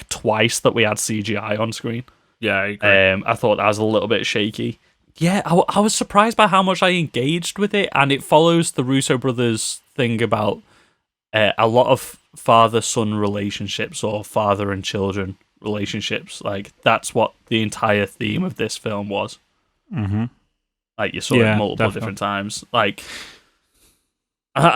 twice that we had CGI on screen. Yeah, I agree. I thought that was a little bit shaky. Yeah, I was surprised by how much I engaged with it, and it follows the Russo brothers thing about a lot of father-son relationships or father and children relationships. That's what the entire theme of this film was. You saw it multiple different times. I'm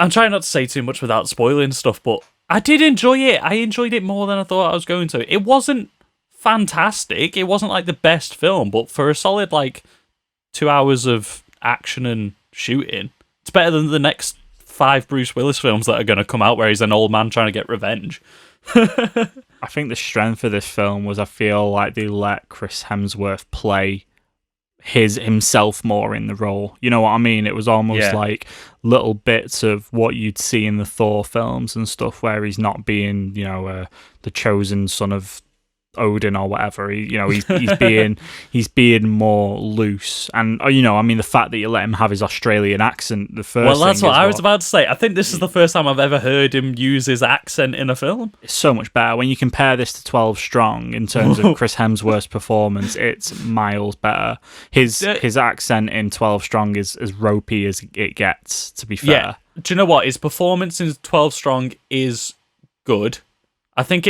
trying not to say too much without spoiling stuff, but I did enjoy it. I enjoyed it more than I thought I was going to. It wasn't fantastic. It wasn't the best film, but for a solid 2 hours of action and shooting, it's better than the next 5 Bruce Willis films that are going to come out where he's an old man trying to get revenge. I think the strength of this film was I feel like they let Chris Hemsworth play himself more in the role. You know what I mean? It was almost like little bits of what you'd see in the Thor films and stuff where he's not being, the chosen son of Odin or whatever. He's being more loose, and the fact that you let him have his Australian accent, the first. Well, that's what I was about to say. I think this is the first time I've ever heard him use his accent in a film. It's so much better when you compare this to 12 Strong in terms of Chris Hemsworth's performance. It's miles better. His accent in 12 Strong is as ropey as it gets. To be fair, yeah. Do you know what his performance in 12 Strong is good? I think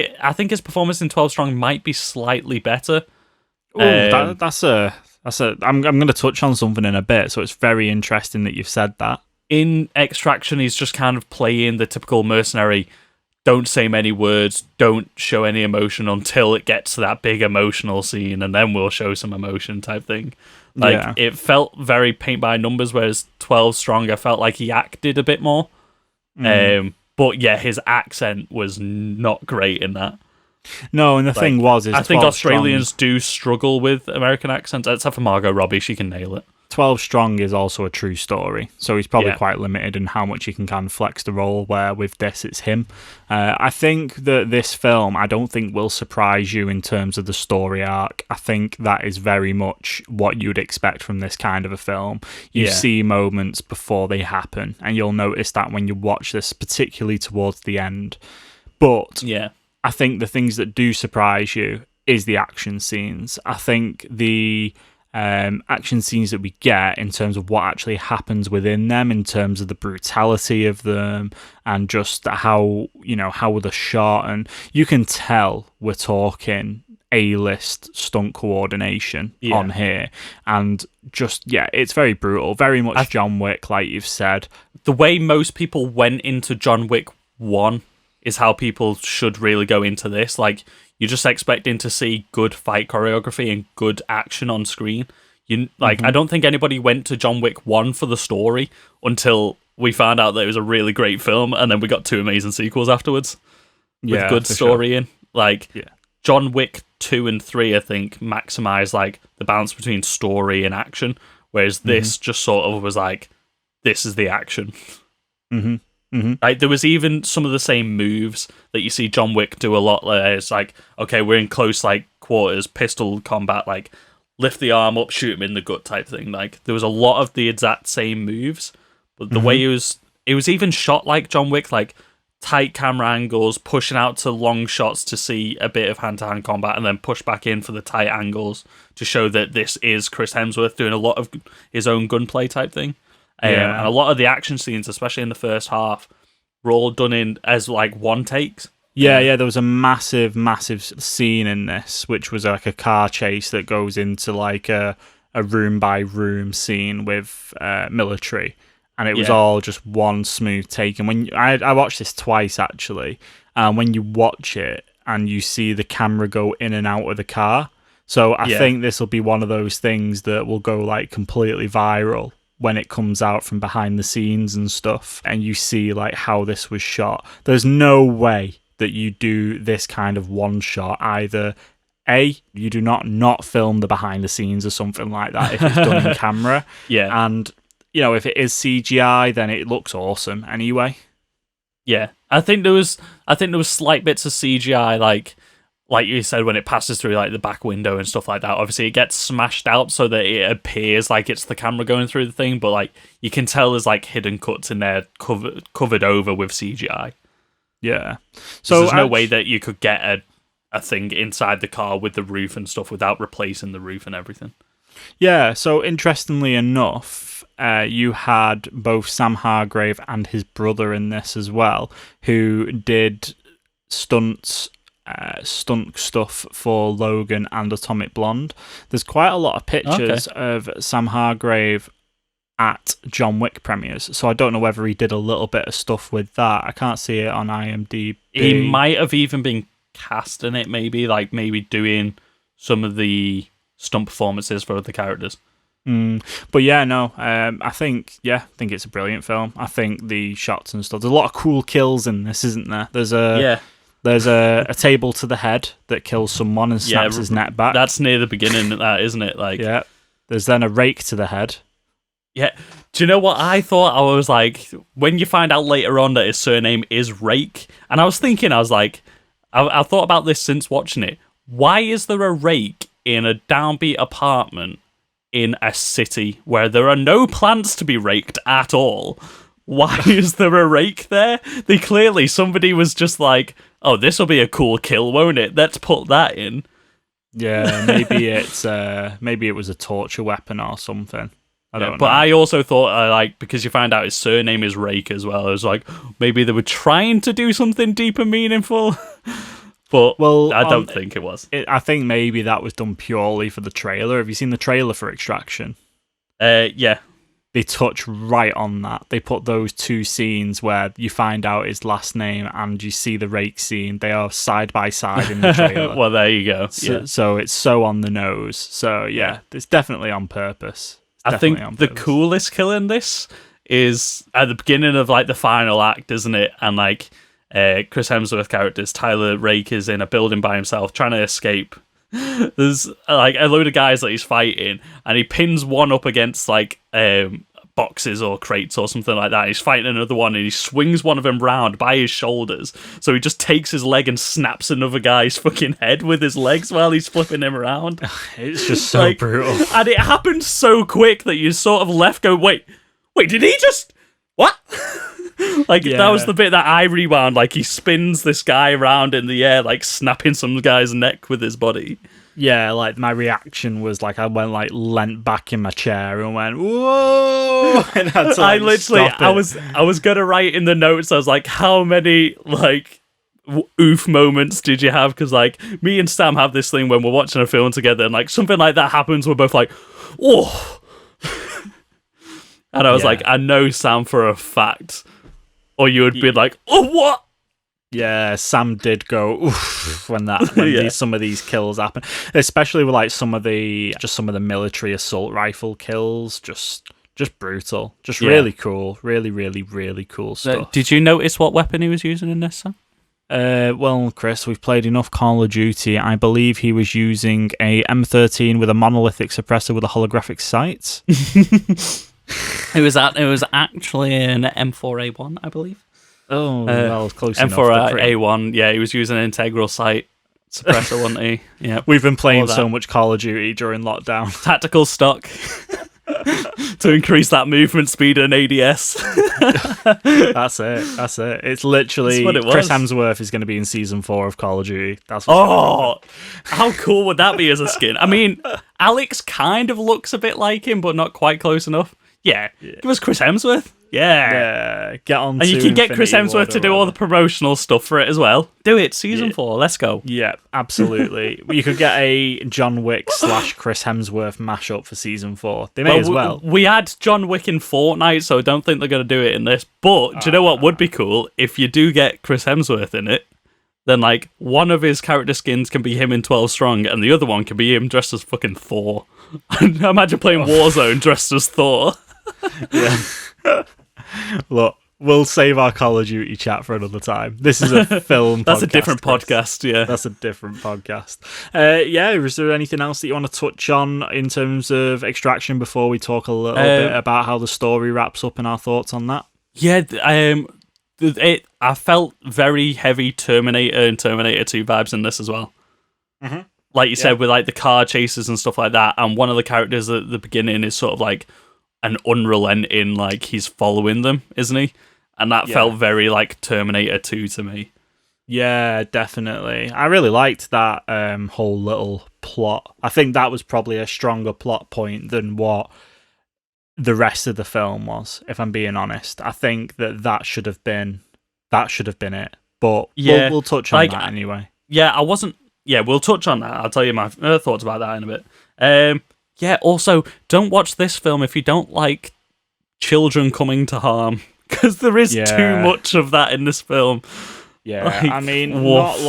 his performance in 12 Strong might be slightly better. I'm going to touch on something in a bit, so it's very interesting that you've said that. In Extraction, he's just kind of playing the typical mercenary, don't say many words, don't show any emotion until it gets to that big emotional scene, and then we'll show some emotion type thing. It felt very paint by numbers, whereas 12 Strong, I felt like he acted a bit more. But yeah, his accent was not great in that. No, and the thing was, I think Australians do struggle with American accents, except for Margot Robbie. She can nail it. 12 Strong is also a true story, so he's probably quite limited in how much he can kind of flex the role, where with this, it's him. I think that this film, I don't think will surprise you in terms of the story arc. I think that is very much what you'd expect from this kind of a film. You see moments before they happen, and you'll notice that when you watch this, particularly towards the end. But I think the things that do surprise you is the action scenes. I think the action scenes that we get in terms of what actually happens within them, in terms of the brutality of them, and just how they're shot, and you can tell we're talking A-list stunt coordination on here, and just it's very brutal, very much John Wick, like you've said. The way most people went into John Wick 1 is how people should really go into this. You're just expecting to see good fight choreography and good action on screen. I don't think anybody went to John Wick 1 for the story until we found out that it was a really great film, and then we got 2 amazing sequels afterwards with good story in. John Wick 2 and 3, I think, maximize the balance between story and action, whereas this just sort of was this is the action. There was even some of the same moves that you see John Wick do a lot. It's okay, we're in close quarters, pistol combat, lift the arm up, shoot him in the gut type thing. Like there was a lot of the exact same moves, but the way it was even shot like John Wick, like tight camera angles, pushing out to long shots to see a bit of hand-to-hand combat, and then push back in for the tight angles to show that this is Chris Hemsworth doing a lot of his own gunplay type thing. And a lot of the action scenes, especially in the first half, were all done in as like one takes. Yeah, there was a massive scene in this, which was like a car chase that goes into like a room by room scene with military, and it was all just one smooth take. And when I watched this twice actually, when you watch it and you see the camera go in and out of the car, so I think this will be one of those things that will go like completely viral when it comes out from behind the scenes and stuff, and you see like how this was shot. There's no way that you do this kind of one shot. Either A, you do not film the behind the scenes or something like that if it's done in camera. Yeah. And, you know, if it is CGI, then it looks awesome anyway. Yeah. I think there was slight bits of CGI, like you said, when it passes through like the back window and stuff like that. Obviously it gets smashed out so that it appears like it's the camera going through the thing, but like you can tell there's like hidden cuts in there covered over with CGI. Yeah. So there's no way that you could get a thing inside the car with the roof and stuff without replacing the roof and everything. Yeah, so interestingly enough, you had both Sam Hargrave and his brother in this as well, who did stunt stuff for Logan and Atomic Blonde. There's quite a lot of pictures of Sam Hargrave at John Wick premieres, so I don't know whether he did a little bit of stuff with that. I can't see it on IMDb. He might have even been cast in it, maybe doing some of the stunt performances for other characters. But yeah, no, I think it's a brilliant film. I think the shots and stuff, there's a lot of cool kills in this, isn't there? There's a table to the head that kills someone and snaps his neck back. That's near the beginning of that, isn't it? Like, yeah. There's then a rake to the head. Yeah. Do you know what I thought? I was like, when you find out later on that his surname is Rake, and I was thinking, I thought about this since watching it. Why is there a rake in a downbeat apartment in a city where there are no plants to be raked at all? Why is there a rake there? Somebody was just like, oh, this will be a cool kill, won't it? Let's put that in. Yeah, maybe it was a torture weapon or something. I don't know. But I also thought, because you find out his surname is Rake as well, I was like, maybe they were trying to do something deep and meaningful. But I don't think it was. I think maybe that was done purely for the trailer. Have you seen the trailer for Extraction? Yeah. They touch right on that. They put those two scenes where you find out his last name and you see the Rake scene. They are side by side in the trailer. Well, there you go. So it's so on the nose. So yeah, it's definitely on purpose. I think the coolest kill in this is at the beginning of like the final act, isn't it? And like Chris Hemsworth characters, Tyler Rake is in a building by himself trying to escape. There's like a load of guys that he's fighting, and he pins one up against like boxes or crates or something like that. He's fighting another one, and he swings one of them round by his shoulders. So he just takes his leg and snaps another guy's fucking head with his legs while he's flipping him around. It's just so brutal, and it happens so quick that you sort of left go, wait, did he just what? That was the bit that I rewound. Like, he spins this guy around in the air, like snapping some guy's neck with his body. Yeah, like my reaction was like I went like leant back in my chair and went whoa. And I had to, I literally, I was gonna write in the notes. I was like, how many like oof moments did you have? Because like me and Sam have this thing when we're watching a film together, and like something like that happens, we're both like, oh. And I was like, I know Sam for a fact. Or you would be like, oh, what? Yeah, Sam did go oof when some of these kills happen, especially with like some of the military assault rifle kills. Just brutal, really cool, really cool stuff. Did you notice what weapon he was using in this, Sam? Well, Chris, we've played enough Call of Duty. I believe he was using a M13 with a monolithic suppressor with a holographic sight. It was actually an M4A1, I believe. Oh, well, close enough. M4A1, yeah, he was using an integral sight. suppressor, wasn't he? Yeah. We've been playing All that. so much Call of Duty during lockdown. Tactical stock to increase that movement speed and ADS. That's it. It's literally That's what it Chris was. Hemsworth is going to be in season 4 of Call of Duty. That's what's Oh, how cool would that be as a skin? I mean, Alex kind of looks a bit like him, but not quite close enough. Yeah. Give us Chris Hemsworth. Yeah. Yeah, get on. And you to can get Chris Infinity Hemsworth War to do all the promotional stuff for it as well. Do it, season 4. Let's go. Yeah, absolutely. You could get a John Wick / Chris Hemsworth mashup for season 4. They may as well. We had John Wick in Fortnite, so I don't think they're going to do it in this. But do you know what would be cool? If you do get Chris Hemsworth in it, then like one of his character skins can be him in 12 Strong, and the other one can be him dressed as fucking Thor. Imagine playing Warzone dressed as Thor. Yeah. Look, we'll save our Call of Duty chat for another time. This is a film. That's podcast, a different Chris. podcast. Yeah. That's a different podcast. Yeah, is there anything else that you want to touch on in terms of Extraction before we talk a little bit about how the story wraps up and our thoughts on that? Yeah. I felt very heavy Terminator and Terminator 2 vibes in this as well. Mm-hmm. Like you said, with like the car chases and stuff like that, and one of the characters at the beginning is sort of like an unrelenting, like he's following them, isn't he? And that felt very like Terminator 2 to me. Yeah, definitely. I really liked that whole little plot. I think that was probably a stronger plot point than what the rest of the film was, if I'm being honest. I think that should have been it. But we'll touch on that anyway. Yeah, we'll touch on that. I'll tell you my thoughts about that in a bit. Yeah, also, don't watch this film if you don't like children coming to harm, because there is too much of that in this film. Yeah, Like, I mean, woof.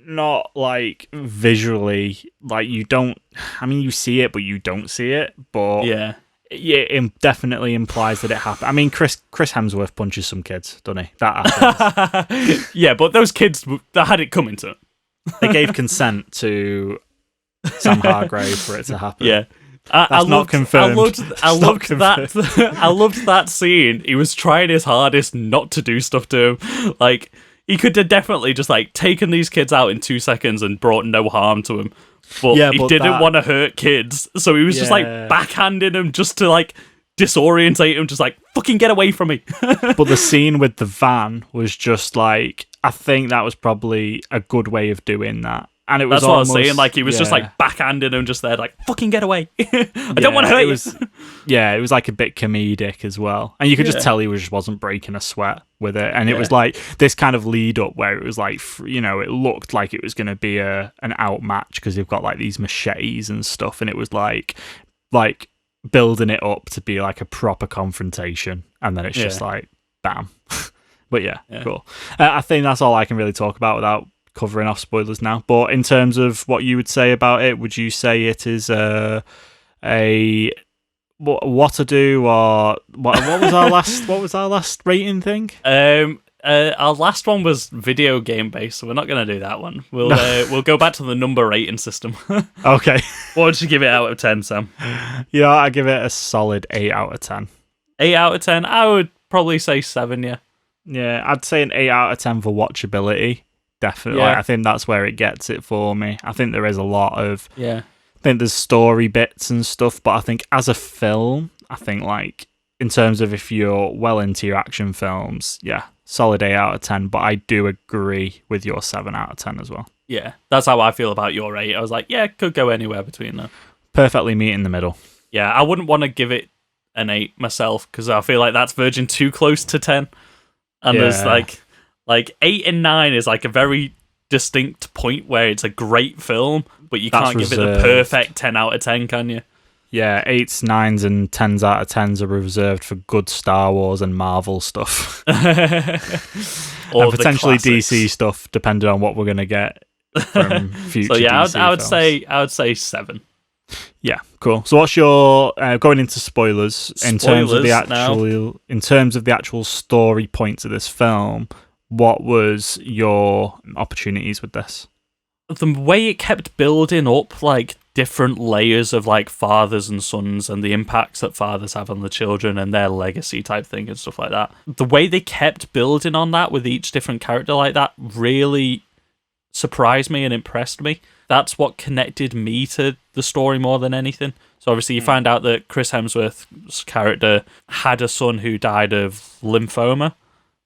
not like visually, like you don't. I mean, you see it, but you don't see it. But Yeah. it definitely implies that it happened. I mean, Chris Hemsworth punches some kids, doesn't he? That happens. Yeah, but those kids that had it coming to them. They gave consent to Sam Hargrave for it to happen. Yeah. That's not confirmed. I loved that. I loved that scene. He was trying his hardest not to do stuff to him. Like he could have definitely just like taken these kids out in 2 seconds and brought no harm to him. But he didn't want to hurt kids, so he was just like backhanding them just to like disorientate him, just like fucking get away from me. But the scene with the van was just like, I think that was probably a good way of doing that. And it was That's what almost, I was saying. Like he was just like backhanding him, just there, like fucking get away. I don't want to hurt you. Yeah, it was like a bit comedic as well, and you could just tell he just wasn't breaking a sweat with it. And it was like this kind of lead up where it was like, you know, it looked like it was going to be an outmatch because they've got like these machetes and stuff, and it was like building it up to be like a proper confrontation, and then it's just like bam. But yeah, cool. I think that's all I can really talk about without covering off spoilers now. But in terms of what you would say about it, would you say it is a what to do, or what was our last rating thing? Our last one was video game based, so we're not going to do that one. We'll go back to the number rating system. Okay. What would you give it out of 10, Sam? Yeah, I give it a solid 8 out of 10. 8 out of 10? I would probably say 7, yeah. Yeah, I'd say an 8 out of 10 for watchability. Definitely. Yeah. I think that's where it gets it for me. I think there is a lot of... Yeah. I think there's story bits and stuff, but I think as a film, I think like in terms of if you're well into your action films, yeah, solid 8 out of 10, but I do agree with your 7 out of 10 as well. Yeah, that's how I feel about your 8. I was like, yeah, it could go anywhere between that. Perfectly meet in the middle. Yeah, I wouldn't want to give it an 8 myself, because I feel like that's verging too close to 10. And there's like 8 and 9 is like a very distinct point where it's a great film, but you can't give it the perfect 10 out of 10, can you? Yeah, 8s, 9s, and 10s out of 10s are reserved for good Star Wars and Marvel stuff. Or and potentially DC stuff, depending on what we're going to get from future So yeah, DC I would films. say 7. Yeah, cool. So what's your going into spoilers in terms of the actual story points of this film? What was your opportunities with this? The way it kept building up, like different layers of like fathers and sons and the impacts that fathers have on the children and their legacy type thing and stuff like that. The way they kept building on that with each different character like that really surprised me and impressed me. That's what connected me to the story more than anything. So obviously you find out that Chris Hemsworth's character had a son who died of lymphoma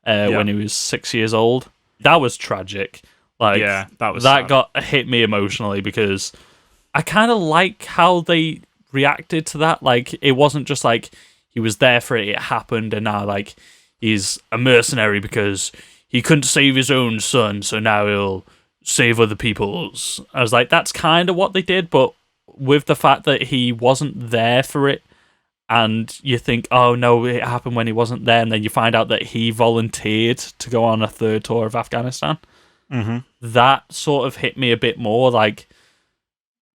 when he was 6 years old. That was tragic. Like, yeah, that got hit me emotionally because I kind of like how they reacted to that. Like, it wasn't just like he was there for it, it happened, and now like he's a mercenary because he couldn't save his own son, so now he'll save other people's. I was like, that's kind of what they did, but with the fact that he wasn't there for it, and you think, oh no, it happened when he wasn't there, and then you find out that he volunteered to go on a third tour of Afghanistan. Mm-hmm. That sort of hit me a bit more. Like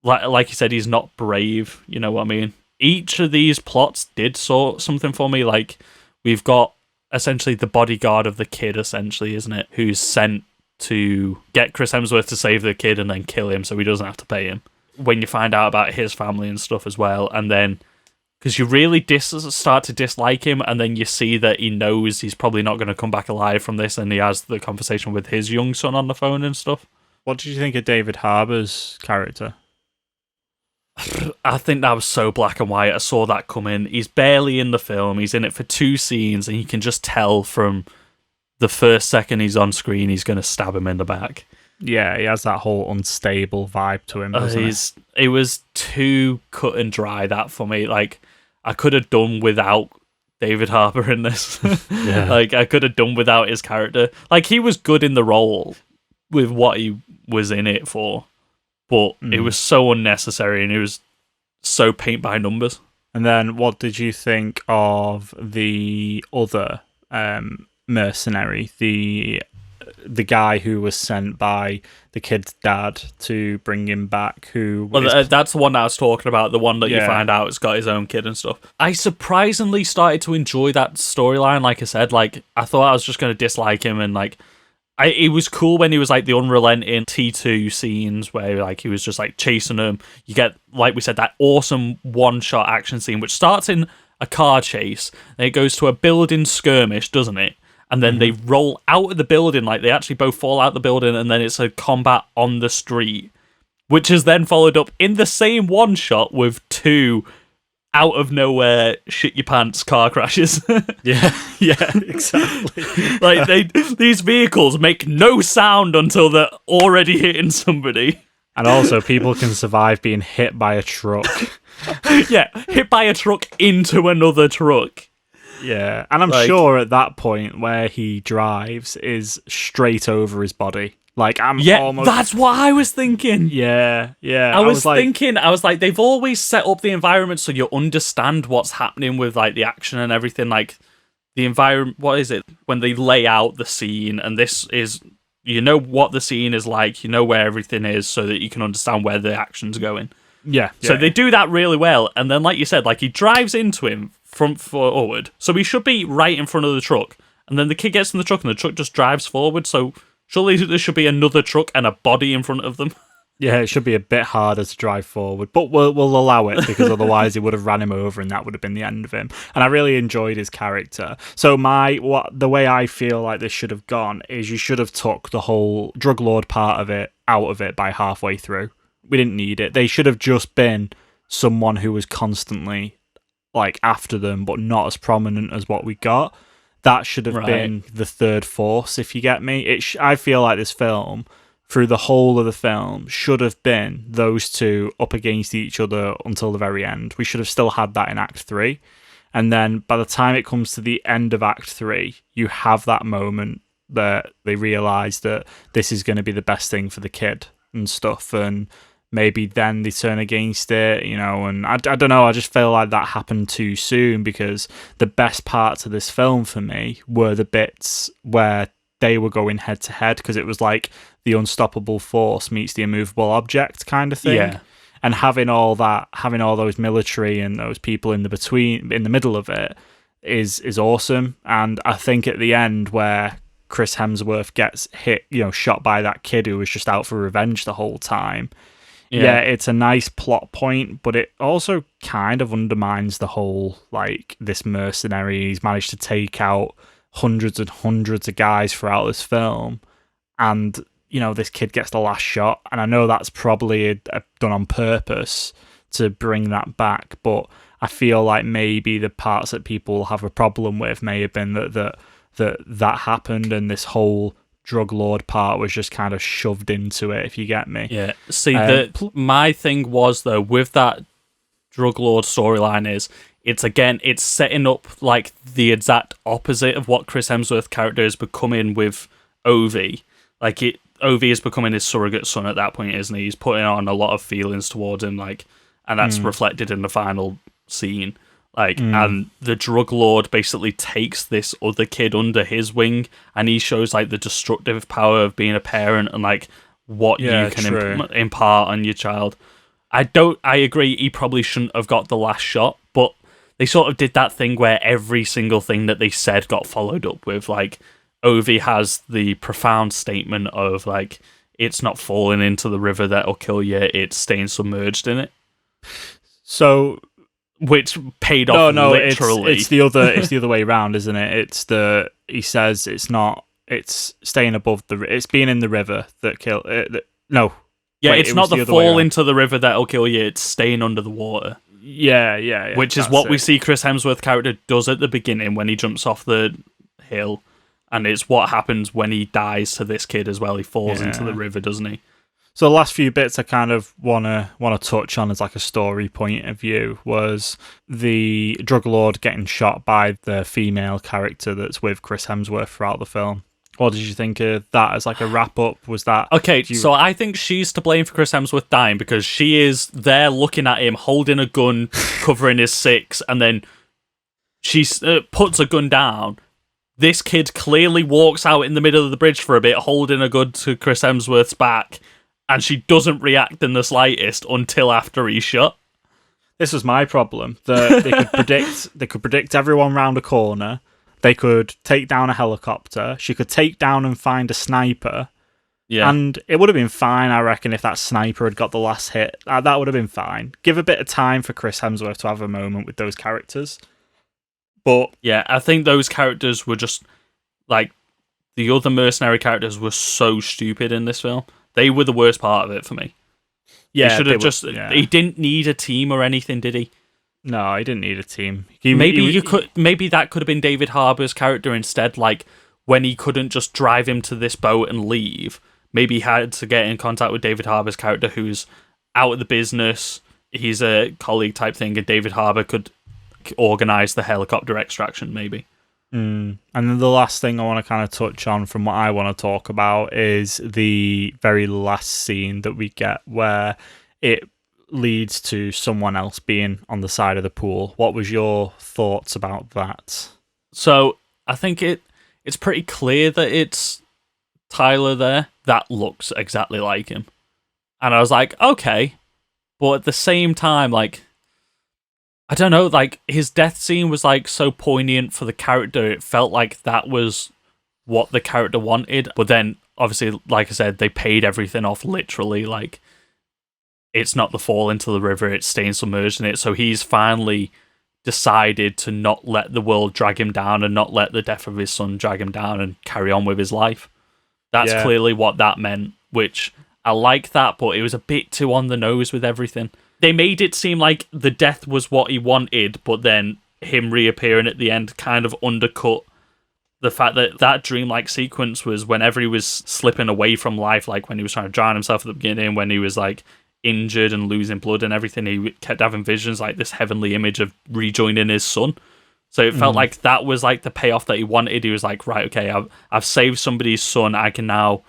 you said, he's not brave. You know what I mean? Each of these plots did sort something for me. Like, we've got essentially the bodyguard of the kid, essentially, isn't it? Who's sent to get Chris Hemsworth to save the kid and then kill him so he doesn't have to pay him. When you find out about his family and stuff as well, and then because you really start to dislike him, and then you see that he knows he's probably not going to come back alive from this, and he has the conversation with his young son on the phone and stuff. What did you think of David Harbour's character? I think that was so black and white. I saw that coming. He's barely in the film. He's in it for 2 scenes, and you can just tell from the first second he's on screen, he's going to stab him in the back. Yeah, he has that whole unstable vibe to him, doesn't it? It was too cut and dry, that, for me. Like, I could have done without David Harbour in this. Yeah. Like, I could have done without his character. Like, he was good in the role with what he was in it for, but it was so unnecessary, and it was so paint by numbers. And then what did you think of the other mercenary, the guy who was sent by the kid's dad to bring him back? That's the one that I was talking about, the one that you find out has got his own kid and stuff. I surprisingly started to enjoy that storyline. Like I said, like, I thought I was just going to dislike him, and like, it was cool when he was like the unrelenting T2 scenes where like he was just like chasing him. You get, like we said, that awesome one-shot action scene which starts in a car chase, and it goes to a building skirmish, doesn't it? And then they roll out of the building, like they actually both fall out of the building, and then it's a combat on the street, which is then followed up in the same one shot with 2 out of nowhere shit your pants car crashes. yeah, exactly. Like, these vehicles make no sound until they're already hitting somebody. And also, people can survive being hit by a truck. Yeah, hit by a truck into another truck. Yeah, and I'm sure at that point where he drives is straight over his body. Like, almost... that's what I was thinking. Yeah. I was like, they've always set up the environment so you understand what's happening with like the action and everything. Like, the environment, what is it? When they lay out the scene, and this is, you know what the scene is like, you know where everything is, so that you can understand where the action's going. Yeah. So they do that really well, and then like you said, like he drives into him front forward, so he should be right in front of the truck, and then the kid gets in the truck and the truck just drives forward, so surely there should be another truck and a body in front of them. Yeah, it should be a bit harder to drive forward, but we'll allow it, because otherwise he would have ran him over and that would have been the end of him. And I really enjoyed his character. So the way I feel like this should have gone is you should have took the whole drug lord part of it out of it by halfway through. We didn't need it. They should have just been someone who was constantly like after them, but not as prominent as what we got. That should have been the third force, if you get me. I feel like this film, through the whole of the film, should have been those two up against each other until the very end. We should have still had that in Act 3. And then by the time it comes to the end of Act 3, you have that moment that they realise that this is going to be the best thing for the kid and stuff, and maybe then they turn against it, you know, and I don't know, I just feel like that happened too soon, because the best parts of this film for me were the bits where they were going head to head, because it was like the unstoppable force meets the immovable object kind of thing. Yeah. And having all those military and those people in the middle of it is awesome. And I think at the end where Chris Hemsworth gets hit, you know, shot by that kid who was just out for revenge the whole time. Yeah, it's a nice plot point, but it also kind of undermines the whole, like, this mercenary. He's managed to take out hundreds and hundreds of guys throughout this film, and this kid gets the last shot, and I know that's probably done on purpose to bring that back, but I feel like maybe the parts that people have a problem with may have been that happened, and this whole drug lord part was just kind of shoved into it, if you get me. Yeah. See, my thing was, though, with that drug lord storyline is, it's setting up like the exact opposite of what Chris Hemsworth's character is becoming with Ovi. Like, Ovi is becoming his surrogate son at that point, isn't he? He's putting on a lot of feelings towards him, like, and that's reflected in the final scene. Like, and the drug lord basically takes this other kid under his wing, and he shows like the destructive power of being a parent and like what you can impart on your child. I agree, he probably shouldn't have got the last shot, but they sort of did that thing where every single thing that they said got followed up with. Like, Ovi has the profound statement of like, it's not falling into the river that'll kill you, it's staying submerged in it. So, which paid off literally. It's the other way around, isn't it? He says it's staying above it's being in the river that kill. No. Yeah, it's not the fall into the river that'll kill you, it's staying under the water. Yeah. Which is what we see Chris Hemsworth character does at the beginning when he jumps off the hill, and it's what happens when he dies to this kid as well. He falls into the river, doesn't he? So the last few bits I kind of wanna touch on as like a story point of view was the drug lord getting shot by the female character that's with Chris Hemsworth throughout the film. What did you think of that as like a wrap up? Was that okay? So I think she's to blame for Chris Hemsworth dying, because she is there looking at him holding a gun, covering his six, and then she puts a gun down. This kid clearly walks out in the middle of the bridge for a bit, holding a gun to Chris Hemsworth's back, and she doesn't react in the slightest until after he's shot. This was my problem. They could predict everyone round a corner. They could take down a helicopter. She could take down and find a sniper. Yeah. And it would have been fine, I reckon, if that sniper had got the last hit. That would have been fine. Give a bit of time for Chris Hemsworth to have a moment with those characters. But yeah, I think those characters were just like, the other mercenary characters were so stupid in this film. They were the worst part of it for me. Yeah, he didn't need a team or anything, did he? No, he didn't need a team. Maybe that could have been David Harbour's character instead. Like, when he couldn't just drive him to this boat and leave, maybe he had to get in contact with David Harbour's character, who's out of the business. He's a colleague type thing, and David Harbour could organise the helicopter extraction, maybe. And then the last thing I want to kind of touch on from what I want to talk about is the very last scene that we get where it leads to someone else being on the side of the pool. What was your thoughts about that? So I think it's pretty clear that it's Tyler there. That looks exactly like him. And I was like, okay. But at the same time, like, I don't know, like, his death scene was like so poignant for the character. It felt like that was what the character wanted. But then, obviously, like I said, they paid everything off literally. Like, it's not the fall into the river, it's staying submerged in it. So he's finally decided to not let the world drag him down and not let the death of his son drag him down and carry on with his life. That's clearly what that meant, which I like that, but it was a bit too on the nose with everything. They made it seem like the death was what he wanted, but then him reappearing at the end kind of undercut the fact that that dreamlike sequence was whenever he was slipping away from life, like when he was trying to drown himself at the beginning, when he was like injured and losing blood and everything, he kept having visions like this heavenly image of rejoining his son. So it felt like that was like the payoff that he wanted. He was like, right, okay, I've saved somebody's son, I can now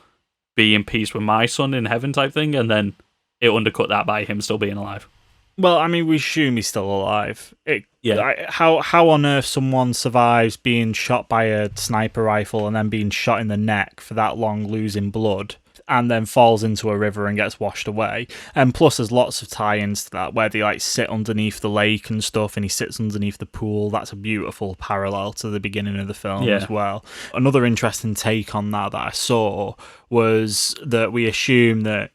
be in peace with my son in heaven type thing, and then it undercut that by him still being alive. Well, I mean, we assume he's still alive. How on earth someone survives being shot by a sniper rifle and then being shot in the neck for that long, losing blood, and then falls into a river and gets washed away? And plus, there's lots of tie-ins to that, where they like sit underneath the lake and stuff, and he sits underneath the pool. That's a beautiful parallel to the beginning of the film as well. Another interesting take on that I saw was that we assume that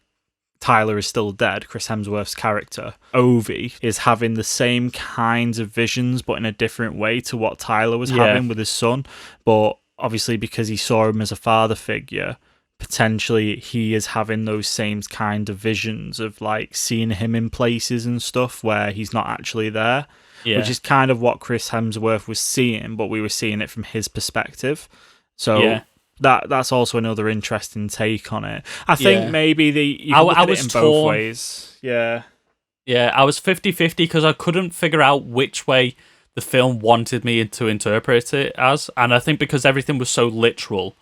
Tyler is still dead, Chris Hemsworth's character. Ovi is having the same kinds of visions, but in a different way to what Tyler was having with his son. But obviously, because he saw him as a father figure, potentially he is having those same kind of visions of like seeing him in places and stuff where he's not actually there, which is kind of what Chris Hemsworth was seeing, but we were seeing it from his perspective. So that's also another interesting take on it. I think maybe you can look at it in both ways. Yeah. Yeah, I was 50-50 because I couldn't figure out which way the film wanted me to interpret it as. And I think because everything was so literal,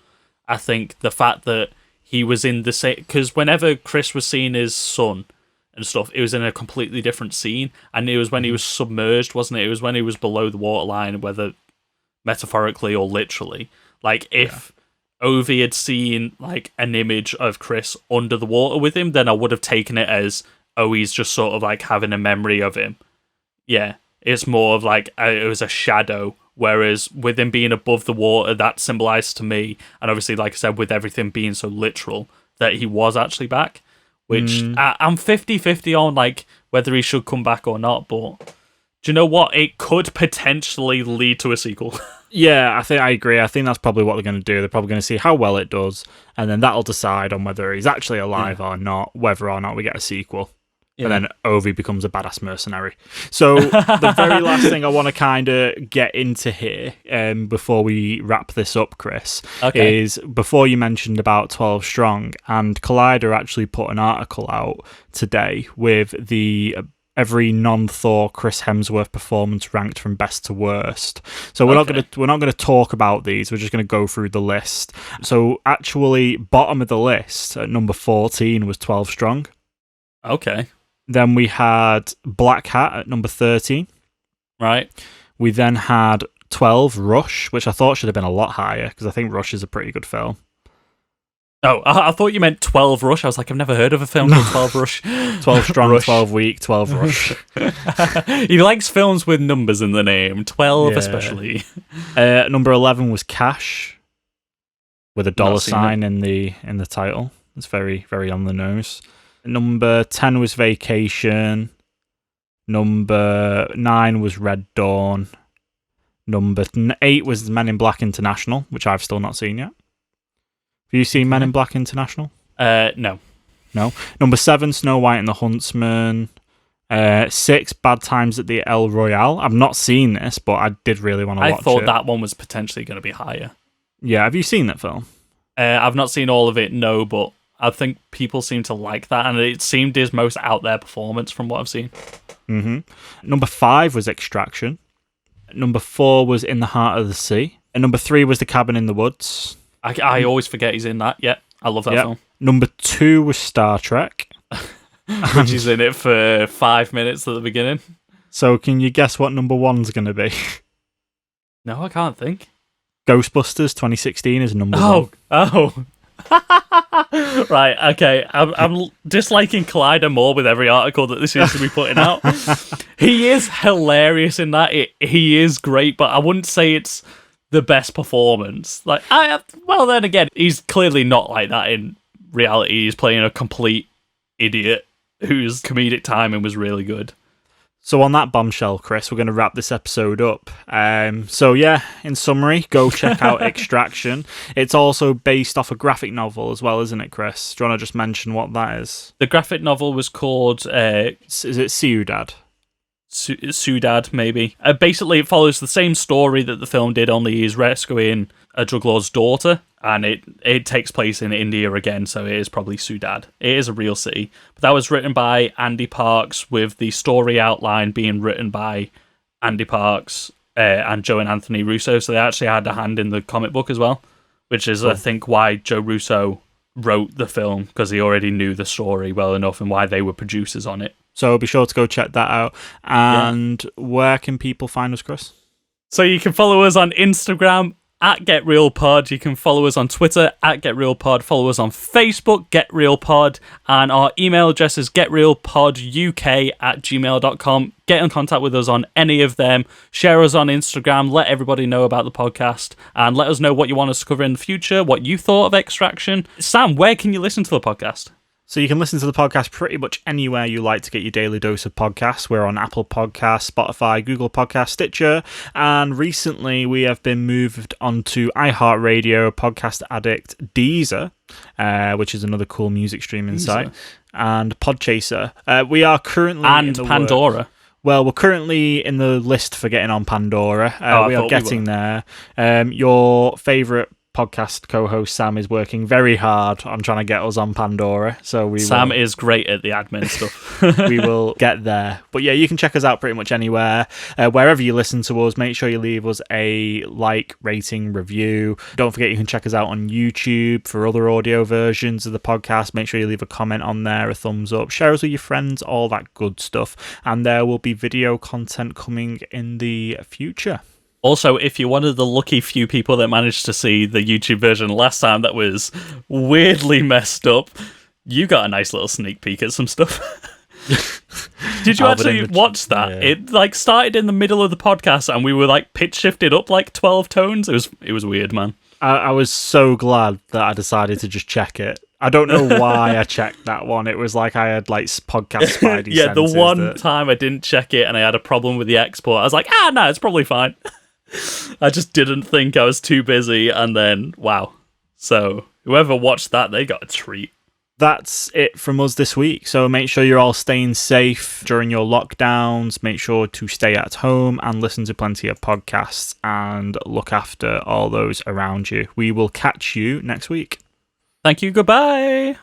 I think the fact that he was in the same... Because whenever Chris was seeing his son and stuff, it was in a completely different scene. And it was when he was submerged, wasn't it? It was when he was below the waterline, whether metaphorically or literally. Like, if Ovi had seen like an image of Chris under the water with him, then I would have taken it as... Oh, he's just sort of like having a memory of him. Yeah, it's more of like it was a shadow, whereas with him being above the water, that symbolized to me, and obviously, like I said, with everything being so literal, that he was actually back, which I'm 50-50 on, like, whether he should come back or not, but do you know what? It could potentially lead to a sequel. Yeah, I agree. I think that's probably what they're going to do. They're probably going to see how well it does, and then that'll decide on whether he's actually alive or not, whether or not we get a sequel. And then Ovi becomes a badass mercenary. So the very last thing I want to kind of get into here before we wrap this up, Chris, is before you mentioned about 12 Strong, and Collider actually put an article out today with the every non-Thor Chris Hemsworth performance ranked from best to worst. So we're not going to talk about these. We're just going to go through the list. So actually, bottom of the list at number 14 was 12 Strong. Okay. Then we had Black Hat at number 13. Right. We then had 12 Rush, which I thought should have been a lot higher because I think Rush is a pretty good film. Oh, I thought you meant 12 Rush. I was like, I've never heard of a film called 12 Rush. 12 Strong, Rush. 12 Weak, 12 Rush. He likes films with numbers in the name, 12 especially. Number 11 was Cash, with a dollar sign in the title. It's very, very on the nose. Number 10 was Vacation. Number 9 was Red Dawn. Number 8 was Men in Black International, which I've still not seen yet. Have you seen Men in Black International? No. No. Number 7, Snow White and the Huntsman. 6, Bad Times at the El Royale. I've not seen this, but I did really want to watch it. I thought that one was potentially going to be higher. Yeah, have you seen that film? I've not seen all of it, no, but I think people seem to like that, and it seemed his most out there performance from what I've seen. Mm-hmm. Number 5 was Extraction. Number 4 was In the Heart of the Sea. And number 3 was The Cabin in the Woods. I always forget he's in that. Yeah, I love that film. Number 2 was Star Trek. Which he's in it for 5 minutes at the beginning. So can you guess what number 1's going to be? No, I can't think. Ghostbusters 2016 is number 1. Oh. Right, okay. I'm disliking Collider more with every article that this seems to be putting out. He is hilarious in that. He is great, but I wouldn't say it's the best performance. Like, well, then again, he's clearly not like that in reality. He's playing a complete idiot whose comedic timing was really good. So on that bombshell, Chris, we're going to wrap this episode up. So yeah, in summary, go check out Extraction. It's also based off a graphic novel as well, isn't it, Chris? Do you want to just mention what that is? The graphic novel was called... is it Ciudad? Ciudad, maybe. Basically, it follows the same story that the film did, only he's rescuing a drug lord's daughter, and it takes place in India again, so it is probably Ciudad. It is a real city. But that was written by Andy Parks, with the story outline being written by Andy Parks and Joe and Anthony Russo, so they actually had a hand in the comic book as well, which is, I think, why Joe Russo wrote the film, because he already knew the story well enough and why they were producers on it. So be sure to go check that out. And where can people find us, Chris? So you can follow us on Instagram at GetRealPod. You can follow us on Twitter at GetRealPod. Follow us on Facebook, GetRealPod. And our email address is getrealpoduk@gmail.com. Get in contact with us on any of them. Share us on Instagram. Let everybody know about the podcast. And let us know what you want us to cover in the future, what you thought of Extraction. Sam, where can you listen to the podcast? So you can listen to the podcast pretty much anywhere you like to get your daily dose of podcasts. We're on Apple Podcasts, Spotify, Google Podcasts, Stitcher, and recently we have been moved onto iHeartRadio, Podcast Addict, Deezer, which is another cool music streaming site, and Podchaser. We are currently and in the Pandora. Well, we're currently in the list for getting on Pandora. We are getting there. Your favourite podcast co-host Sam is working very hard on trying to get us on Pandora. So Sam is great at the admin stuff. we will get there. But yeah, you can check us out pretty much anywhere. Wherever you listen to us, make sure you leave us a like, rating, review. Don't forget you can check us out on YouTube for other audio versions of the podcast. Make sure you leave a comment on there, a thumbs up, share us with your friends, all that good stuff. And there will be video content coming in the future. Also, if you're one of the lucky few people that managed to see the YouTube version last time that was weirdly messed up, you got a nice little sneak peek at some stuff. Did you actually watch that? Yeah. It started in the middle of the podcast and we were pitch shifted up 12 tones. It was weird, man. I was so glad that I decided to just check it. I don't know why I checked that one. It was like I had podcast spidey yeah, the senses one time I didn't check it and I had a problem with the export, I was like, no, it's probably fine. I just didn't think I was too busy, and then, wow. So, whoever watched that, they got a treat. That's it from us this week. So make sure you're all staying safe during your lockdowns. Make sure to stay at home and listen to plenty of podcasts and look after all those around you. We will catch you next week. Thank you. Goodbye.